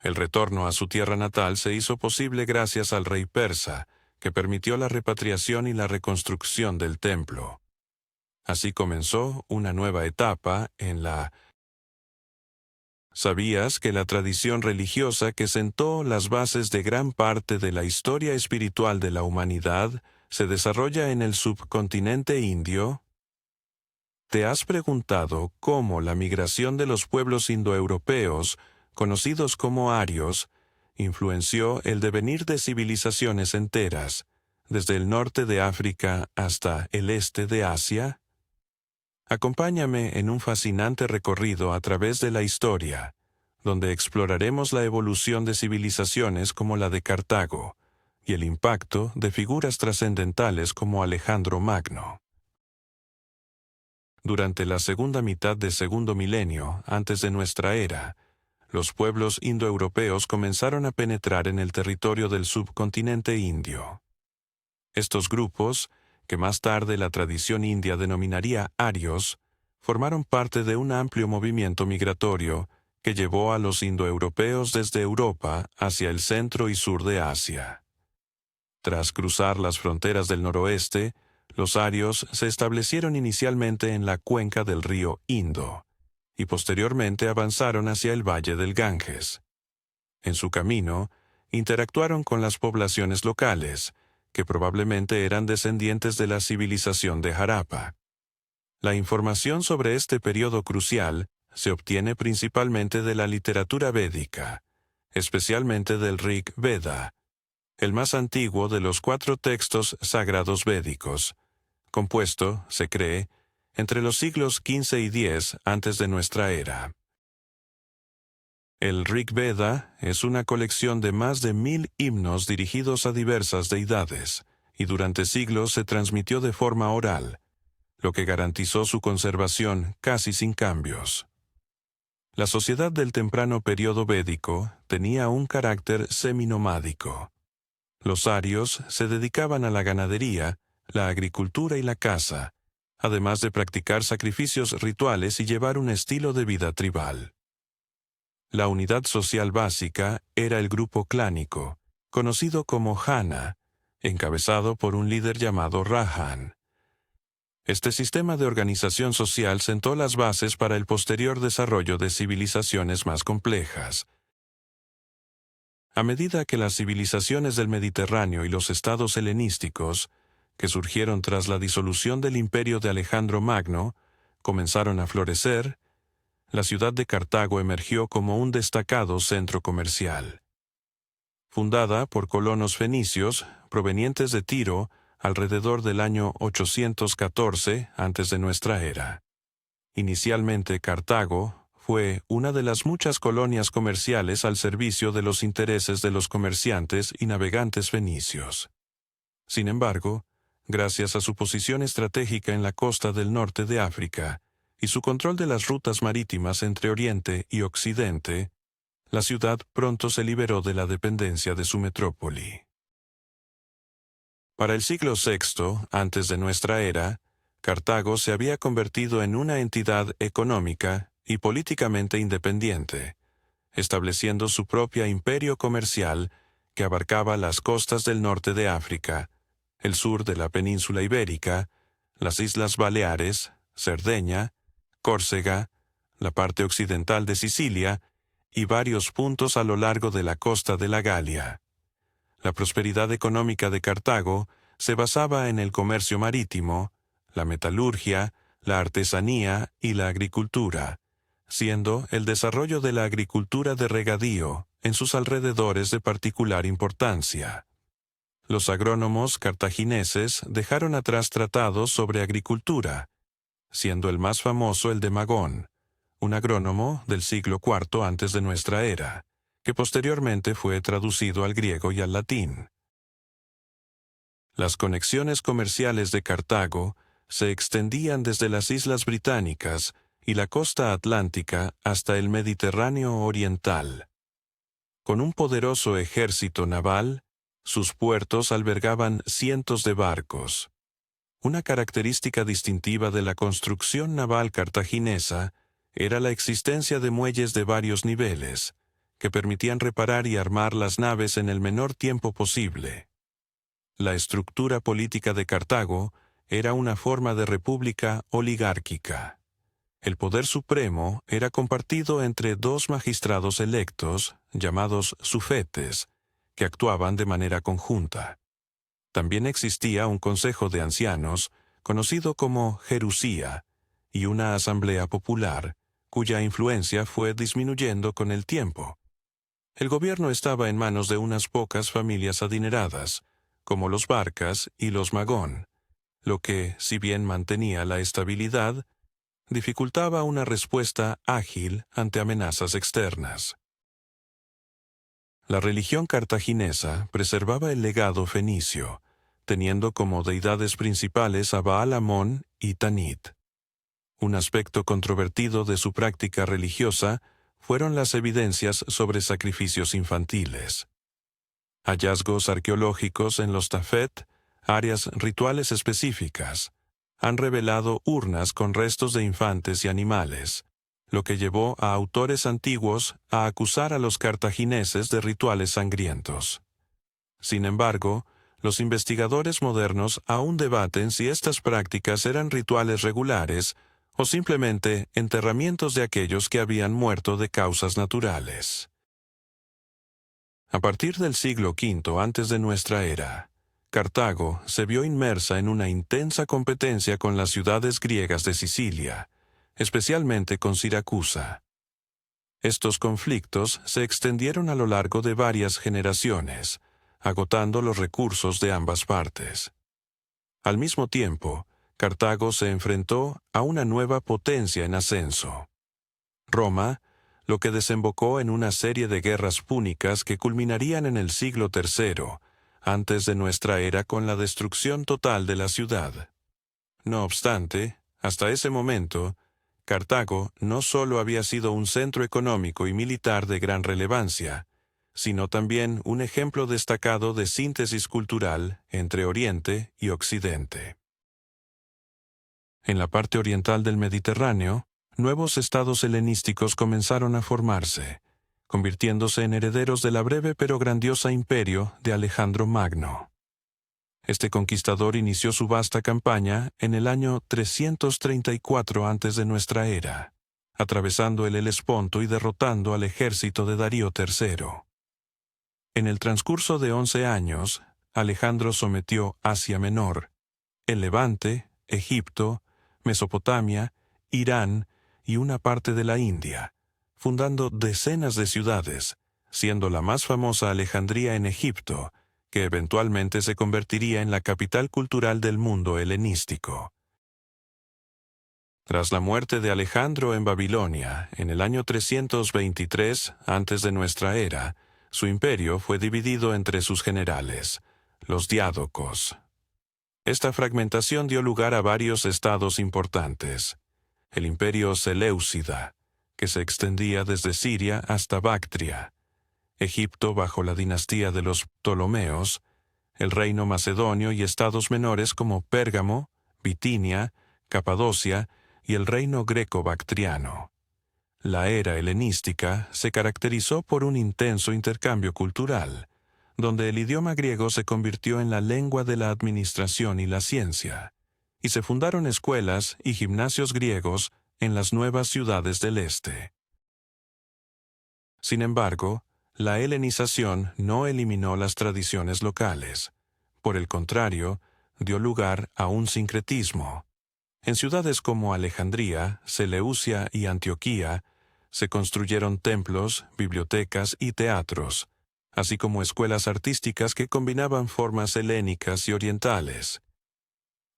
El retorno a su tierra natal se hizo posible gracias al rey persa, que permitió la repatriación y la reconstrucción del templo. Así comenzó una nueva etapa en la... ¿Sabías que la tradición religiosa que sentó las bases de gran parte de la historia espiritual de la humanidad se desarrolla en el subcontinente indio? ¿Te has preguntado cómo la migración de los pueblos indoeuropeos, conocidos como arios, influenció el devenir de civilizaciones enteras, desde el norte de África hasta el este de Asia? Acompáñame en un fascinante recorrido a través de la historia, donde exploraremos la evolución de civilizaciones como la de Cartago y el impacto de figuras trascendentales como Alejandro Magno. Durante la segunda mitad del segundo milenio antes de nuestra era, los pueblos indoeuropeos comenzaron a penetrar en el territorio del subcontinente indio. Estos grupos, que más tarde la tradición india denominaría arios, formaron parte de un amplio movimiento migratorio que llevó a los indoeuropeos desde Europa hacia el centro y sur de Asia. Tras cruzar las fronteras del noroeste, los arios se establecieron inicialmente en la cuenca del río Indo, y posteriormente avanzaron hacia el valle del Ganges. En su camino, interactuaron con las poblaciones locales, que probablemente eran descendientes de la civilización de Harappa. La información sobre este periodo crucial se obtiene principalmente de la literatura védica, especialmente del Rig Veda, el más antiguo de los 4 textos sagrados védicos, compuesto, se cree, entre los siglos XV y X antes de nuestra era. El Rig Veda es una colección de más de 1000 himnos dirigidos a diversas deidades, y durante siglos se transmitió de forma oral, lo que garantizó su conservación casi sin cambios. La sociedad del temprano periodo védico tenía un carácter seminomádico. Los arios se dedicaban a la ganadería, la agricultura y la caza, además de practicar sacrificios rituales y llevar un estilo de vida tribal. La unidad social básica era el grupo clánico, conocido como Jana, encabezado por un líder llamado Rajan. Este sistema de organización social sentó las bases para el posterior desarrollo de civilizaciones más complejas. A medida que las civilizaciones del Mediterráneo y los estados helenísticos, que surgieron tras la disolución del imperio de Alejandro Magno, comenzaron a florecer, la ciudad de Cartago emergió como un destacado centro comercial. Fundada por colonos fenicios provenientes de Tiro alrededor del año 814 antes de nuestra era. Inicialmente Cartago fue una de las muchas colonias comerciales al servicio de los intereses de los comerciantes y navegantes fenicios. Sin embargo, gracias a su posición estratégica en la costa del norte de África y su control de las rutas marítimas entre Oriente y Occidente, la ciudad pronto se liberó de la dependencia de su metrópoli. Para el siglo VI, antes de nuestra era, Cartago se había convertido en una entidad económica y políticamente independiente, estableciendo su propio imperio comercial que abarcaba las costas del norte de África, el sur de la península ibérica, las Islas Baleares, Cerdeña, Córcega, la parte occidental de Sicilia y varios puntos a lo largo de la costa de la Galia. La prosperidad económica de Cartago se basaba en el comercio marítimo, la metalurgia, la artesanía y la agricultura, siendo el desarrollo de la agricultura de regadío en sus alrededores de particular importancia. Los agrónomos cartagineses dejaron atrás tratados sobre agricultura, siendo el más famoso el de Magón, un agrónomo del siglo IV antes de nuestra era, que posteriormente fue traducido al griego y al latín. Las conexiones comerciales de Cartago se extendían desde las Islas Británicas y la costa atlántica hasta el Mediterráneo oriental. Con un poderoso ejército naval, sus puertos albergaban cientos de barcos. Una característica distintiva de la construcción naval cartaginesa era la existencia de muelles de varios niveles, que permitían reparar y armar las naves en el menor tiempo posible. La estructura política de Cartago era una forma de república oligárquica. El poder supremo era compartido entre dos magistrados electos, llamados sufetes, que actuaban de manera conjunta. También existía un consejo de ancianos, conocido como gerusía, y una asamblea popular, cuya influencia fue disminuyendo con el tiempo. El gobierno estaba en manos de unas pocas familias adineradas, como los Barcas y los Magón, lo que, si bien mantenía la estabilidad, dificultaba una respuesta ágil ante amenazas externas. La religión cartaginesa preservaba el legado fenicio, teniendo como deidades principales a Baal-Amón y Tanit. Un aspecto controvertido de su práctica religiosa fueron las evidencias sobre sacrificios infantiles. Hallazgos arqueológicos en los Tafet, áreas rituales específicas, han revelado urnas con restos de infantes y animales, lo que llevó a autores antiguos a acusar a los cartagineses de rituales sangrientos. Sin embargo, los investigadores modernos aún debaten si estas prácticas eran rituales regulares o simplemente enterramientos de aquellos que habían muerto de causas naturales. A partir del siglo V antes de nuestra era, Cartago se vio inmersa en una intensa competencia con las ciudades griegas de Sicilia, especialmente con Siracusa. Estos conflictos se extendieron a lo largo de varias generaciones, agotando los recursos de ambas partes. Al mismo tiempo, Cartago se enfrentó a una nueva potencia en ascenso: Roma, lo que desembocó en una serie de guerras púnicas que culminarían en el siglo III, antes de nuestra era, con la destrucción total de la ciudad. No obstante, hasta ese momento, Cartago no solo había sido un centro económico y militar de gran relevancia, sino también un ejemplo destacado de síntesis cultural entre Oriente y Occidente. En la parte oriental del Mediterráneo, nuevos estados helenísticos comenzaron a formarse, convirtiéndose en herederos de la breve pero grandiosa imperio de Alejandro Magno. Este conquistador inició su vasta campaña en el año 334 antes de nuestra era, atravesando el Helesponto y derrotando al ejército de Darío III. En el transcurso de 11 años, Alejandro sometió Asia Menor, el Levante, Egipto, Mesopotamia, Irán y una parte de la India, fundando decenas de ciudades, siendo la más famosa Alejandría en Egipto, que eventualmente se convertiría en la capital cultural del mundo helenístico. Tras la muerte de Alejandro en Babilonia, en el año 323 antes de nuestra era, su imperio fue dividido entre sus generales, los diádocos. Esta fragmentación dio lugar a varios estados importantes: el imperio seleucida, que se extendía desde Siria hasta Bactria; Egipto bajo la dinastía de los Ptolomeos; el reino macedonio y estados menores como Pérgamo, Bitinia, Capadocia y el reino greco-bactriano. La era helenística se caracterizó por un intenso intercambio cultural, donde el idioma griego se convirtió en la lengua de la administración y la ciencia, y se fundaron escuelas y gimnasios griegos en las nuevas ciudades del este. Sin embargo, la helenización no eliminó las tradiciones locales. Por el contrario, dio lugar a un sincretismo. En ciudades como Alejandría, Seleucia y Antioquía, se construyeron templos, bibliotecas y teatros, así como escuelas artísticas que combinaban formas helénicas y orientales.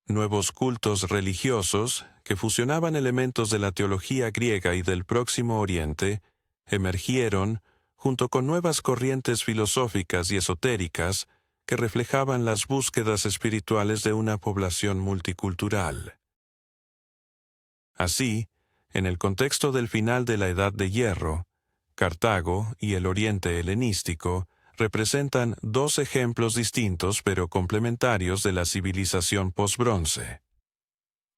Nuevos cultos religiosos, que fusionaban elementos de la teología griega y del Próximo Oriente, emergieron junto con nuevas corrientes filosóficas y esotéricas que reflejaban las búsquedas espirituales de una población multicultural. Así, en el contexto del final de la Edad de Hierro, Cartago y el Oriente helenístico representan dos ejemplos distintos pero complementarios de la civilización posbronce.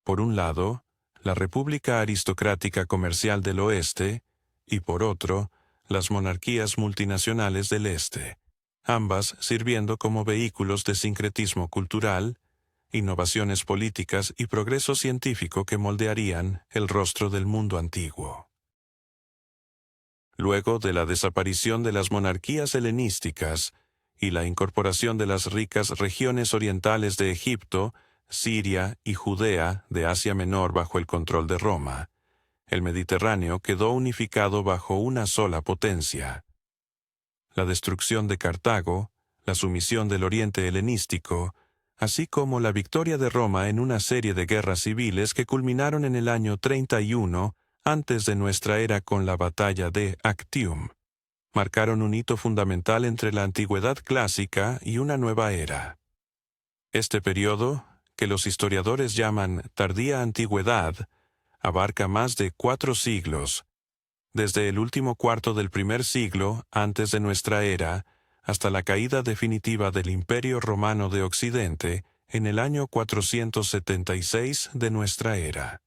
Por un lado, la República Aristocrática Comercial del Oeste, y por otro, las monarquías multinacionales del Este, ambas sirviendo como vehículos de sincretismo cultural, innovaciones políticas y progreso científico que moldearían el rostro del mundo antiguo. Luego de la desaparición de las monarquías helenísticas y la incorporación de las ricas regiones orientales de Egipto, Siria y Judea de Asia Menor bajo el control de Roma, el Mediterráneo quedó unificado bajo una sola potencia. La destrucción de Cartago, la sumisión del Oriente helenístico, así como la victoria de Roma en una serie de guerras civiles que culminaron en el año 31 antes de nuestra era con la batalla de Actium, marcaron un hito fundamental entre la antigüedad clásica y una nueva era. Este periodo, que los historiadores llaman tardía antigüedad, abarca más de 4 siglos, desde el último cuarto del primer siglo antes de nuestra era, hasta la caída definitiva del Imperio Romano de Occidente en el año 476 de nuestra era.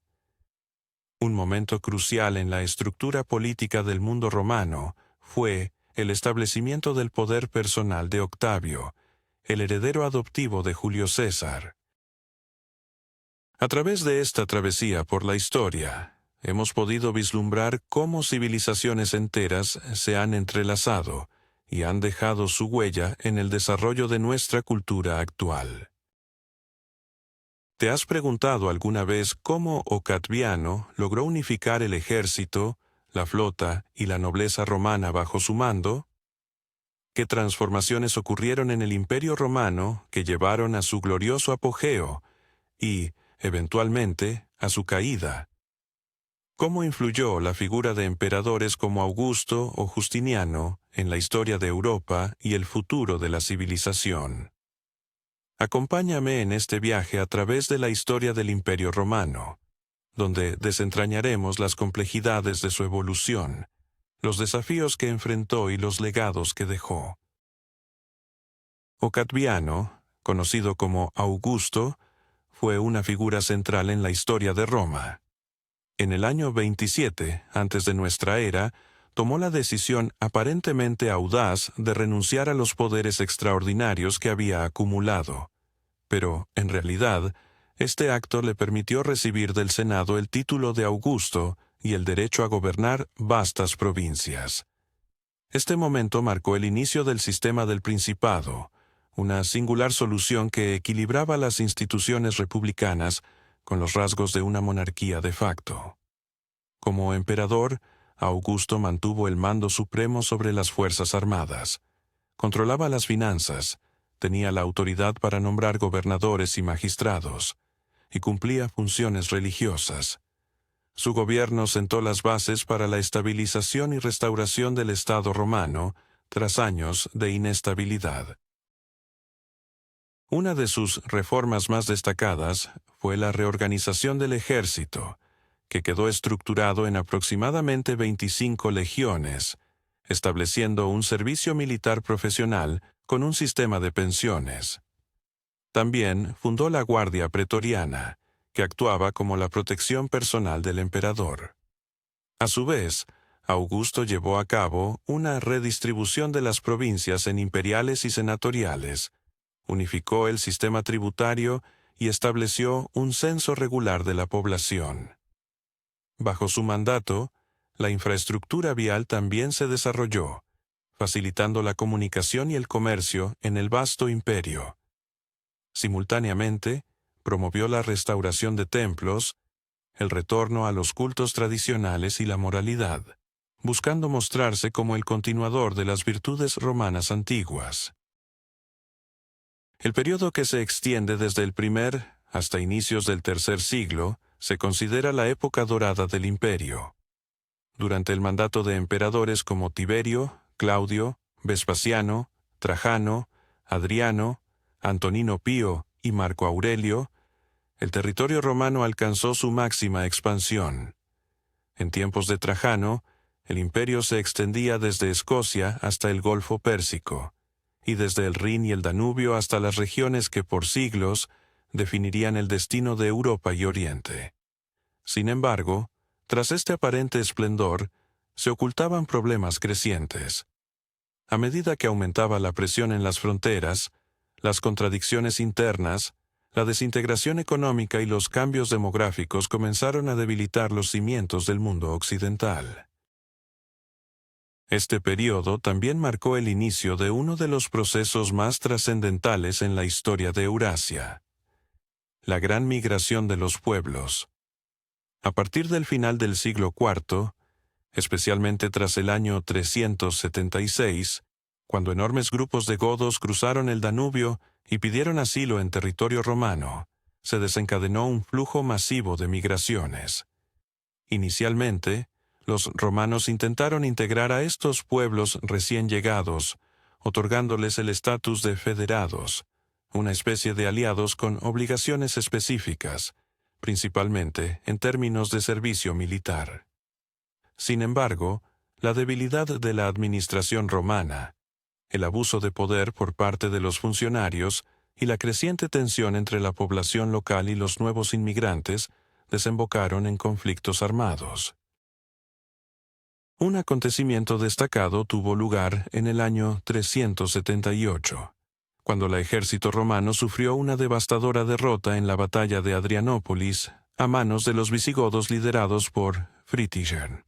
Un momento crucial en la estructura política del mundo romano fue el establecimiento del poder personal de Octavio, el heredero adoptivo de Julio César. A través de esta travesía por la historia, hemos podido vislumbrar cómo civilizaciones enteras se han entrelazado y han dejado su huella en el desarrollo de nuestra cultura actual. ¿Te has preguntado alguna vez cómo Octaviano logró unificar el ejército, la flota y la nobleza romana bajo su mando? ¿Qué transformaciones ocurrieron en el Imperio Romano que llevaron a su glorioso apogeo y, eventualmente, a su caída? ¿Cómo influyó la figura de emperadores como Augusto o Justiniano en la historia de Europa y el futuro de la civilización? Acompáñame en este viaje a través de la historia del Imperio Romano, donde desentrañaremos las complejidades de su evolución, los desafíos que enfrentó y los legados que dejó. Octaviano, conocido como Augusto, fue una figura central en la historia de Roma. En el año 27 antes de nuestra era, tomó la decisión aparentemente audaz de renunciar a los poderes extraordinarios que había acumulado. Pero, en realidad, este acto le permitió recibir del Senado el título de Augusto y el derecho a gobernar vastas provincias. Este momento marcó el inicio del sistema del Principado, una singular solución que equilibraba las instituciones republicanas con los rasgos de una monarquía de facto. Como emperador, Augusto mantuvo el mando supremo sobre las fuerzas armadas, controlaba las finanzas, tenía la autoridad para nombrar gobernadores y magistrados, y cumplía funciones religiosas. Su gobierno sentó las bases para la estabilización y restauración del Estado romano tras años de inestabilidad. Una de sus reformas más destacadas fue la reorganización del ejército, que quedó estructurado en aproximadamente 25 legiones, estableciendo un servicio militar profesional con un sistema de pensiones. También fundó la Guardia Pretoriana, que actuaba como la protección personal del emperador. A su vez, Augusto llevó a cabo una redistribución de las provincias en imperiales y senatoriales, unificó el sistema tributario y estableció un censo regular de la población. Bajo su mandato, la infraestructura vial también se desarrolló, facilitando la comunicación y el comercio en el vasto imperio. Simultáneamente, promovió la restauración de templos, el retorno a los cultos tradicionales y la moralidad, buscando mostrarse como el continuador de las virtudes romanas antiguas. El periodo que se extiende desde el primer hasta inicios del tercer siglo se considera la época dorada del imperio. Durante el mandato de emperadores como Tiberio, Claudio, Vespasiano, Trajano, Adriano, Antonino Pío y Marco Aurelio, el territorio romano alcanzó su máxima expansión. En tiempos de Trajano, el imperio se extendía desde Escocia hasta el Golfo Pérsico, y desde el Rin y el Danubio hasta las regiones que por siglos definirían el destino de Europa y Oriente. Sin embargo, tras este aparente esplendor, se ocultaban problemas crecientes. A medida que aumentaba la presión en las fronteras, las contradicciones internas, la desintegración económica y los cambios demográficos comenzaron a debilitar los cimientos del mundo occidental. Este periodo también marcó el inicio de uno de los procesos más trascendentales en la historia de Eurasia: la gran migración de los pueblos. A partir del final del siglo IV, especialmente tras el año 376, cuando enormes grupos de godos cruzaron el Danubio y pidieron asilo en territorio romano, se desencadenó un flujo masivo de migraciones. Inicialmente, los romanos intentaron integrar a estos pueblos recién llegados, otorgándoles el estatus de federados, una especie de aliados con obligaciones específicas, principalmente en términos de servicio militar. Sin embargo, la debilidad de la administración romana, el abuso de poder por parte de los funcionarios y la creciente tensión entre la población local y los nuevos inmigrantes desembocaron en conflictos armados. Un acontecimiento destacado tuvo lugar en el año 378, cuando el ejército romano sufrió una devastadora derrota en la batalla de Adrianópolis a manos de los visigodos liderados por Fritigern.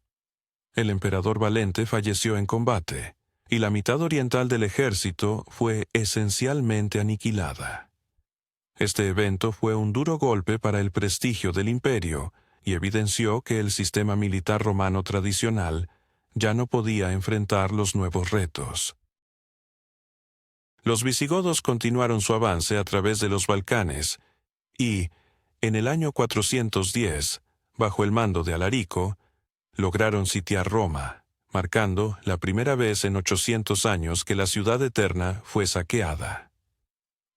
El emperador Valente falleció en combate, y la mitad oriental del ejército fue esencialmente aniquilada. Este evento fue un duro golpe para el prestigio del imperio y evidenció que el sistema militar romano tradicional ya no podía enfrentar los nuevos retos. Los visigodos continuaron su avance a través de los Balcanes y, en el año 410, bajo el mando de Alarico, lograron sitiar Roma, marcando la primera vez en 800 años que la ciudad eterna fue saqueada.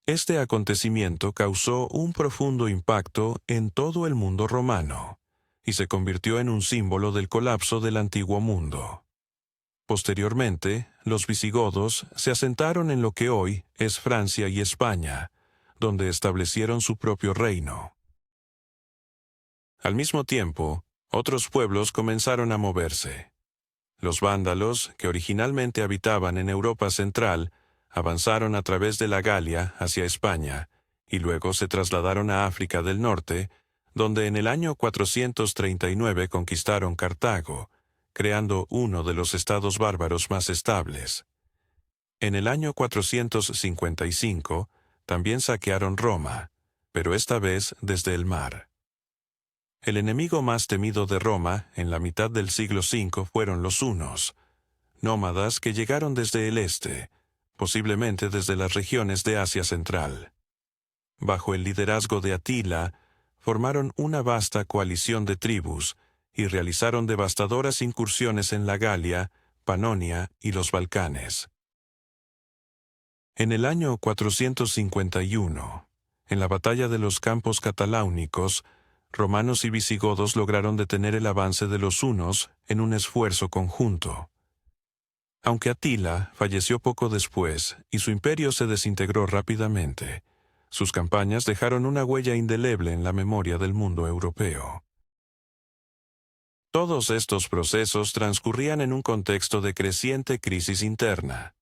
Este acontecimiento causó un profundo impacto en todo el mundo romano y se convirtió en un símbolo del colapso del antiguo mundo. Posteriormente, los visigodos se asentaron en lo que hoy es Francia y España, donde establecieron su propio reino. Al mismo tiempo, otros pueblos comenzaron a moverse. Los vándalos, que originalmente habitaban en Europa Central, avanzaron a través de la Galia hacia España, y luego se trasladaron a África del Norte, donde en el año 439 conquistaron Cartago, creando uno de los estados bárbaros más estables. En el año 455 también saquearon Roma, pero esta vez desde el mar. El enemigo más temido de Roma en la mitad del siglo V fueron los hunos, nómadas que llegaron desde el este, posiblemente desde las regiones de Asia Central. Bajo el liderazgo de Atila, formaron una vasta coalición de tribus y realizaron devastadoras incursiones en la Galia, Panonia y los Balcanes. En el año 451, en la batalla de los Campos Cataláunicos, romanos y visigodos lograron detener el avance de los hunos en un esfuerzo conjunto. Aunque Atila falleció poco después y su imperio se desintegró rápidamente, sus campañas dejaron una huella indeleble en la memoria del mundo europeo. Todos estos procesos transcurrían en un contexto de creciente crisis interna.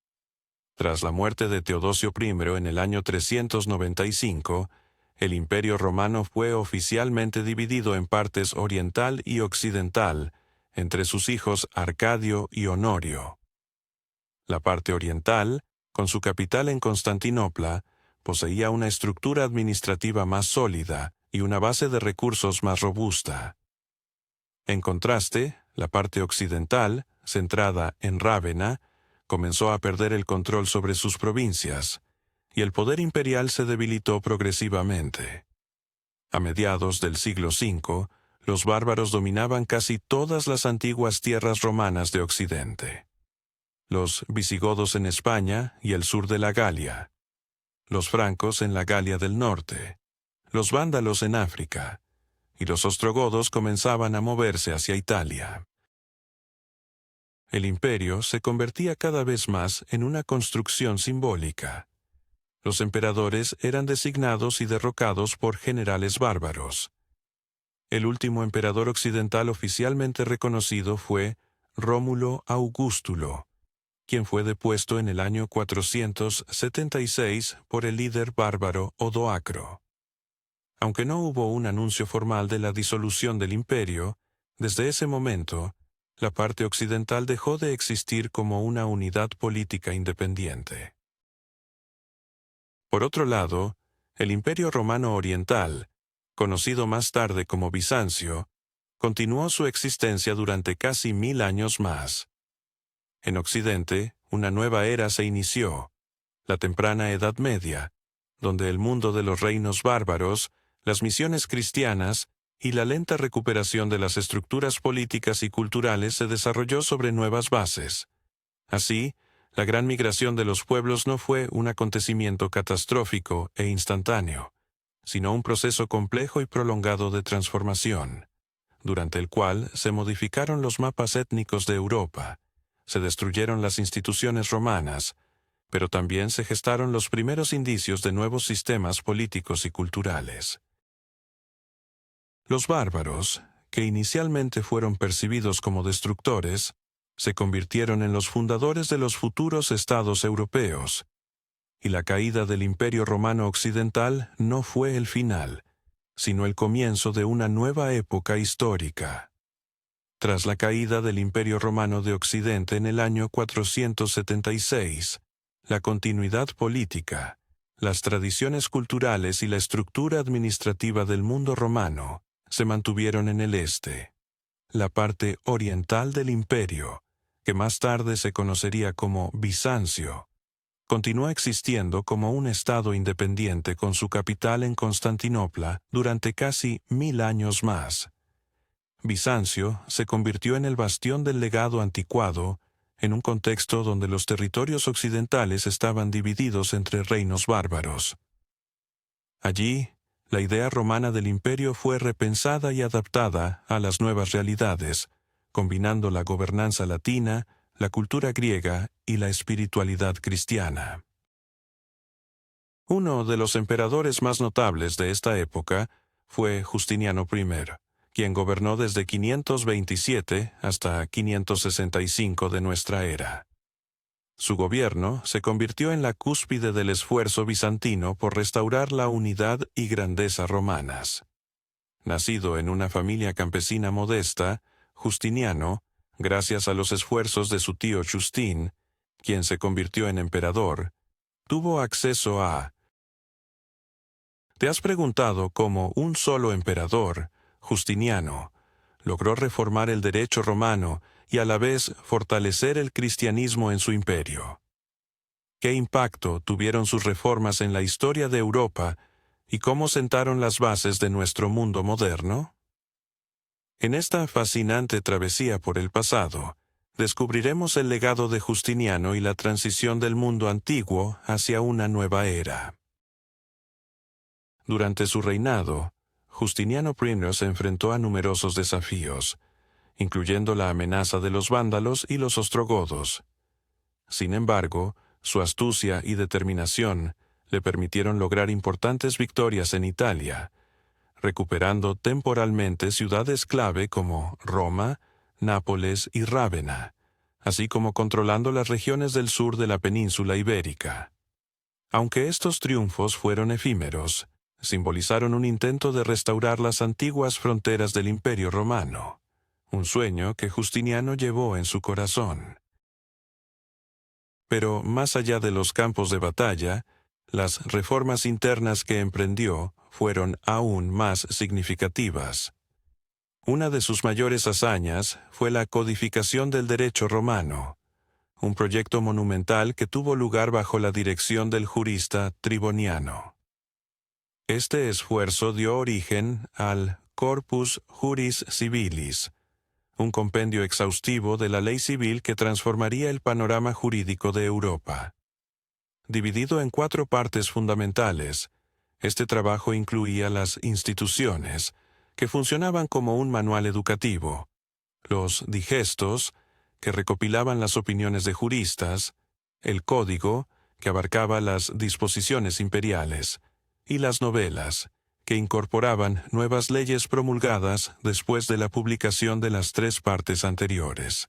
Tras la muerte de Teodosio I en el año 395, el Imperio Romano fue oficialmente dividido en partes oriental y occidental entre sus hijos Arcadio y Honorio. La parte oriental, con su capital en Constantinopla, poseía una estructura administrativa más sólida y una base de recursos más robusta. En contraste, la parte occidental, centrada en Rávena, comenzó a perder el control sobre sus provincias, y el poder imperial se debilitó progresivamente. A mediados del siglo V, los bárbaros dominaban casi todas las antiguas tierras romanas de Occidente. Los visigodos en España y el sur de la Galia, los francos en la Galia del norte, los vándalos en África, y los ostrogodos comenzaban a moverse hacia Italia. El imperio se convertía cada vez más en una construcción simbólica. Los emperadores eran designados y derrocados por generales bárbaros. El último emperador occidental oficialmente reconocido fue Rómulo Augustulo, quien fue depuesto en el año 476 por el líder bárbaro Odoacro. Aunque no hubo un anuncio formal de la disolución del imperio, desde ese momento, la parte occidental dejó de existir como una unidad política independiente. Por otro lado, el Imperio Romano Oriental, conocido más tarde como Bizancio, continuó su existencia durante casi 1000 años más. En Occidente, una nueva era se inició, la temprana Edad Media, donde el mundo de los reinos bárbaros, las misiones cristianas y la lenta recuperación de las estructuras políticas y culturales se desarrolló sobre nuevas bases. Así, la gran migración de los pueblos no fue un acontecimiento catastrófico e instantáneo, sino un proceso complejo y prolongado de transformación, durante el cual se modificaron los mapas étnicos de Europa, se destruyeron las instituciones romanas, pero también se gestaron los primeros indicios de nuevos sistemas políticos y culturales. Los bárbaros, que inicialmente fueron percibidos como destructores, se convirtieron en los fundadores de los futuros estados europeos, y la caída del Imperio Romano Occidental no fue el final, sino el comienzo de una nueva época histórica. Tras la caída del Imperio Romano de Occidente en el año 476, la continuidad política, las tradiciones culturales y la estructura administrativa del mundo romano se mantuvieron en el este. La parte oriental del imperio, que más tarde se conocería como Bizancio, continuó existiendo como un estado independiente con su capital en Constantinopla durante casi 1000 años más. Bizancio se convirtió en el bastión del legado anticuado en un contexto donde los territorios occidentales estaban divididos entre reinos bárbaros. Allí, la idea romana del imperio fue repensada y adaptada a las nuevas realidades, combinando la gobernanza latina, la cultura griega y la espiritualidad cristiana. Uno de los emperadores más notables de esta época fue Justiniano I, quien gobernó desde 527 hasta 565 de nuestra era. Su gobierno se convirtió en la cúspide del esfuerzo bizantino por restaurar la unidad y grandeza romanas. Nacido en una familia campesina modesta, Justiniano, gracias a los esfuerzos de su tío Justín, quien se convirtió en emperador, tuvo acceso a... ¿Te has preguntado cómo un solo emperador, Justiniano, logró reformar el derecho romano y a la vez fortalecer el cristianismo en su imperio? ¿Qué impacto tuvieron sus reformas en la historia de Europa y cómo sentaron las bases de nuestro mundo moderno? En esta fascinante travesía por el pasado, descubriremos el legado de Justiniano y la transición del mundo antiguo hacia una nueva era. Durante su reinado, Justiniano I se enfrentó a numerosos desafíos, incluyendo la amenaza de los vándalos y los ostrogodos. Sin embargo, su astucia y determinación le permitieron lograr importantes victorias en Italia, recuperando temporalmente ciudades clave como Roma, Nápoles y Rávena, así como controlando las regiones del sur de la península ibérica. Aunque estos triunfos fueron efímeros, simbolizaron un intento de restaurar las antiguas fronteras del Imperio Romano, un sueño que Justiniano llevó en su corazón. Pero más allá de los campos de batalla, las reformas internas que emprendió fueron aún más significativas. Una de sus mayores hazañas fue la codificación del derecho romano, un proyecto monumental que tuvo lugar bajo la dirección del jurista Triboniano. Este esfuerzo dio origen al Corpus Juris Civilis, un compendio exhaustivo de la ley civil que transformaría el panorama jurídico de Europa. Dividido en 4 partes fundamentales, este trabajo incluía las instituciones, que funcionaban como un manual educativo, los digestos, que recopilaban las opiniones de juristas, el código, que abarcaba las disposiciones imperiales, y las novelas, que incorporaban nuevas leyes promulgadas después de la publicación de las 3 partes anteriores.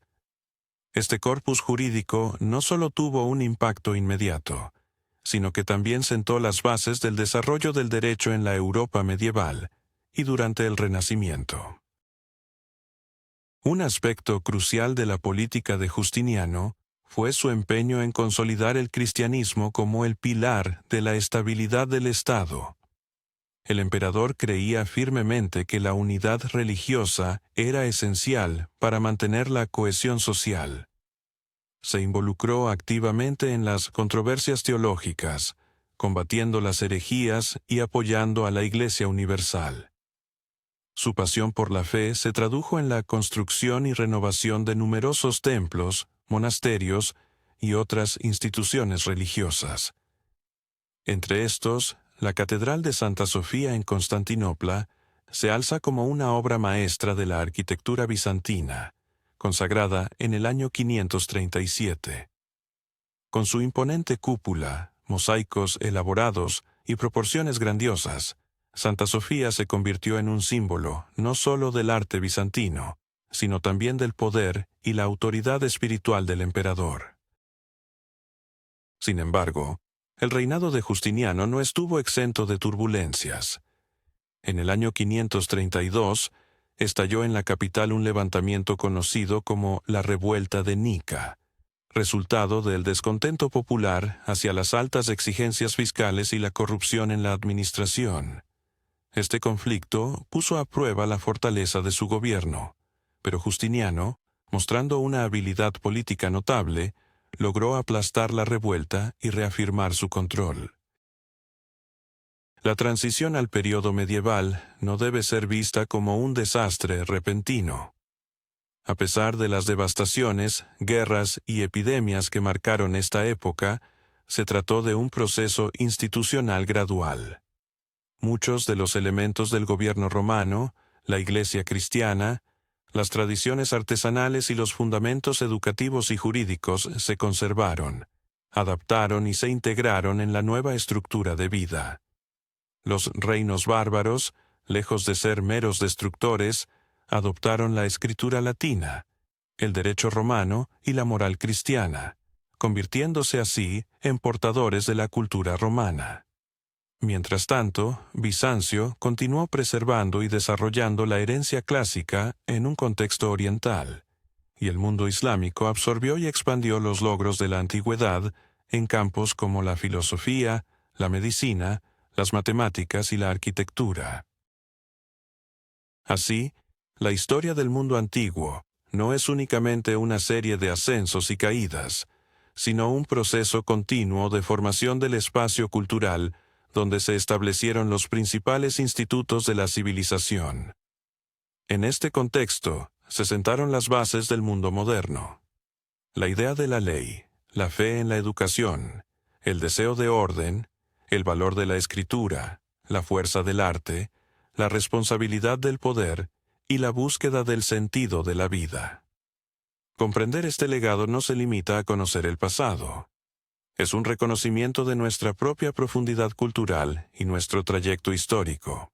Este corpus jurídico no solo tuvo un impacto inmediato, sino que también sentó las bases del desarrollo del derecho en la Europa medieval y durante el Renacimiento. Un aspecto crucial de la política de Justiniano fue su empeño en consolidar el cristianismo como el pilar de la estabilidad del Estado. El emperador creía firmemente que la unidad religiosa era esencial para mantener la cohesión social. Se involucró activamente en las controversias teológicas, combatiendo las herejías y apoyando a la Iglesia Universal. Su pasión por la fe se tradujo en la construcción y renovación de numerosos templos, monasterios y otras instituciones religiosas. Entre estos, la Catedral de Santa Sofía en Constantinopla se alza como una obra maestra de la arquitectura bizantina, consagrada en el año 537. Con su imponente cúpula, mosaicos elaborados y proporciones grandiosas, Santa Sofía se convirtió en un símbolo no solo del arte bizantino, sino también del poder y la autoridad espiritual del emperador. Sin embargo, el reinado de Justiniano no estuvo exento de turbulencias. En el año 532, estalló en la capital un levantamiento conocido como la Revuelta de Nica, resultado del descontento popular hacia las altas exigencias fiscales y la corrupción en la administración. Este conflicto puso a prueba la fortaleza de su gobierno, pero Justiniano, mostrando una habilidad política notable, logró aplastar la revuelta y reafirmar su control. La transición al período medieval no debe ser vista como un desastre repentino. A pesar de las devastaciones, guerras y epidemias que marcaron esta época, se trató de un proceso institucional gradual. Muchos de los elementos del gobierno romano, la Iglesia cristiana, las tradiciones artesanales y los fundamentos educativos y jurídicos se conservaron, adaptaron y se integraron en la nueva estructura de vida. Los reinos bárbaros, lejos de ser meros destructores, adoptaron la escritura latina, el derecho romano y la moral cristiana, convirtiéndose así en portadores de la cultura romana. Mientras tanto, Bizancio continuó preservando y desarrollando la herencia clásica en un contexto oriental, y el mundo islámico absorbió y expandió los logros de la antigüedad en campos como la filosofía, la medicina, las matemáticas y la arquitectura. Así, la historia del mundo antiguo no es únicamente una serie de ascensos y caídas, sino un proceso continuo de formación del espacio cultural donde se establecieron los principales institutos de la civilización. En este contexto, se sentaron las bases del mundo moderno. La idea de la ley, la fe en la educación, el deseo de orden, el valor de la escritura, la fuerza del arte, la responsabilidad del poder y la búsqueda del sentido de la vida. Comprender este legado no se limita a conocer el pasado. Es un reconocimiento de nuestra propia profundidad cultural y nuestro trayecto histórico.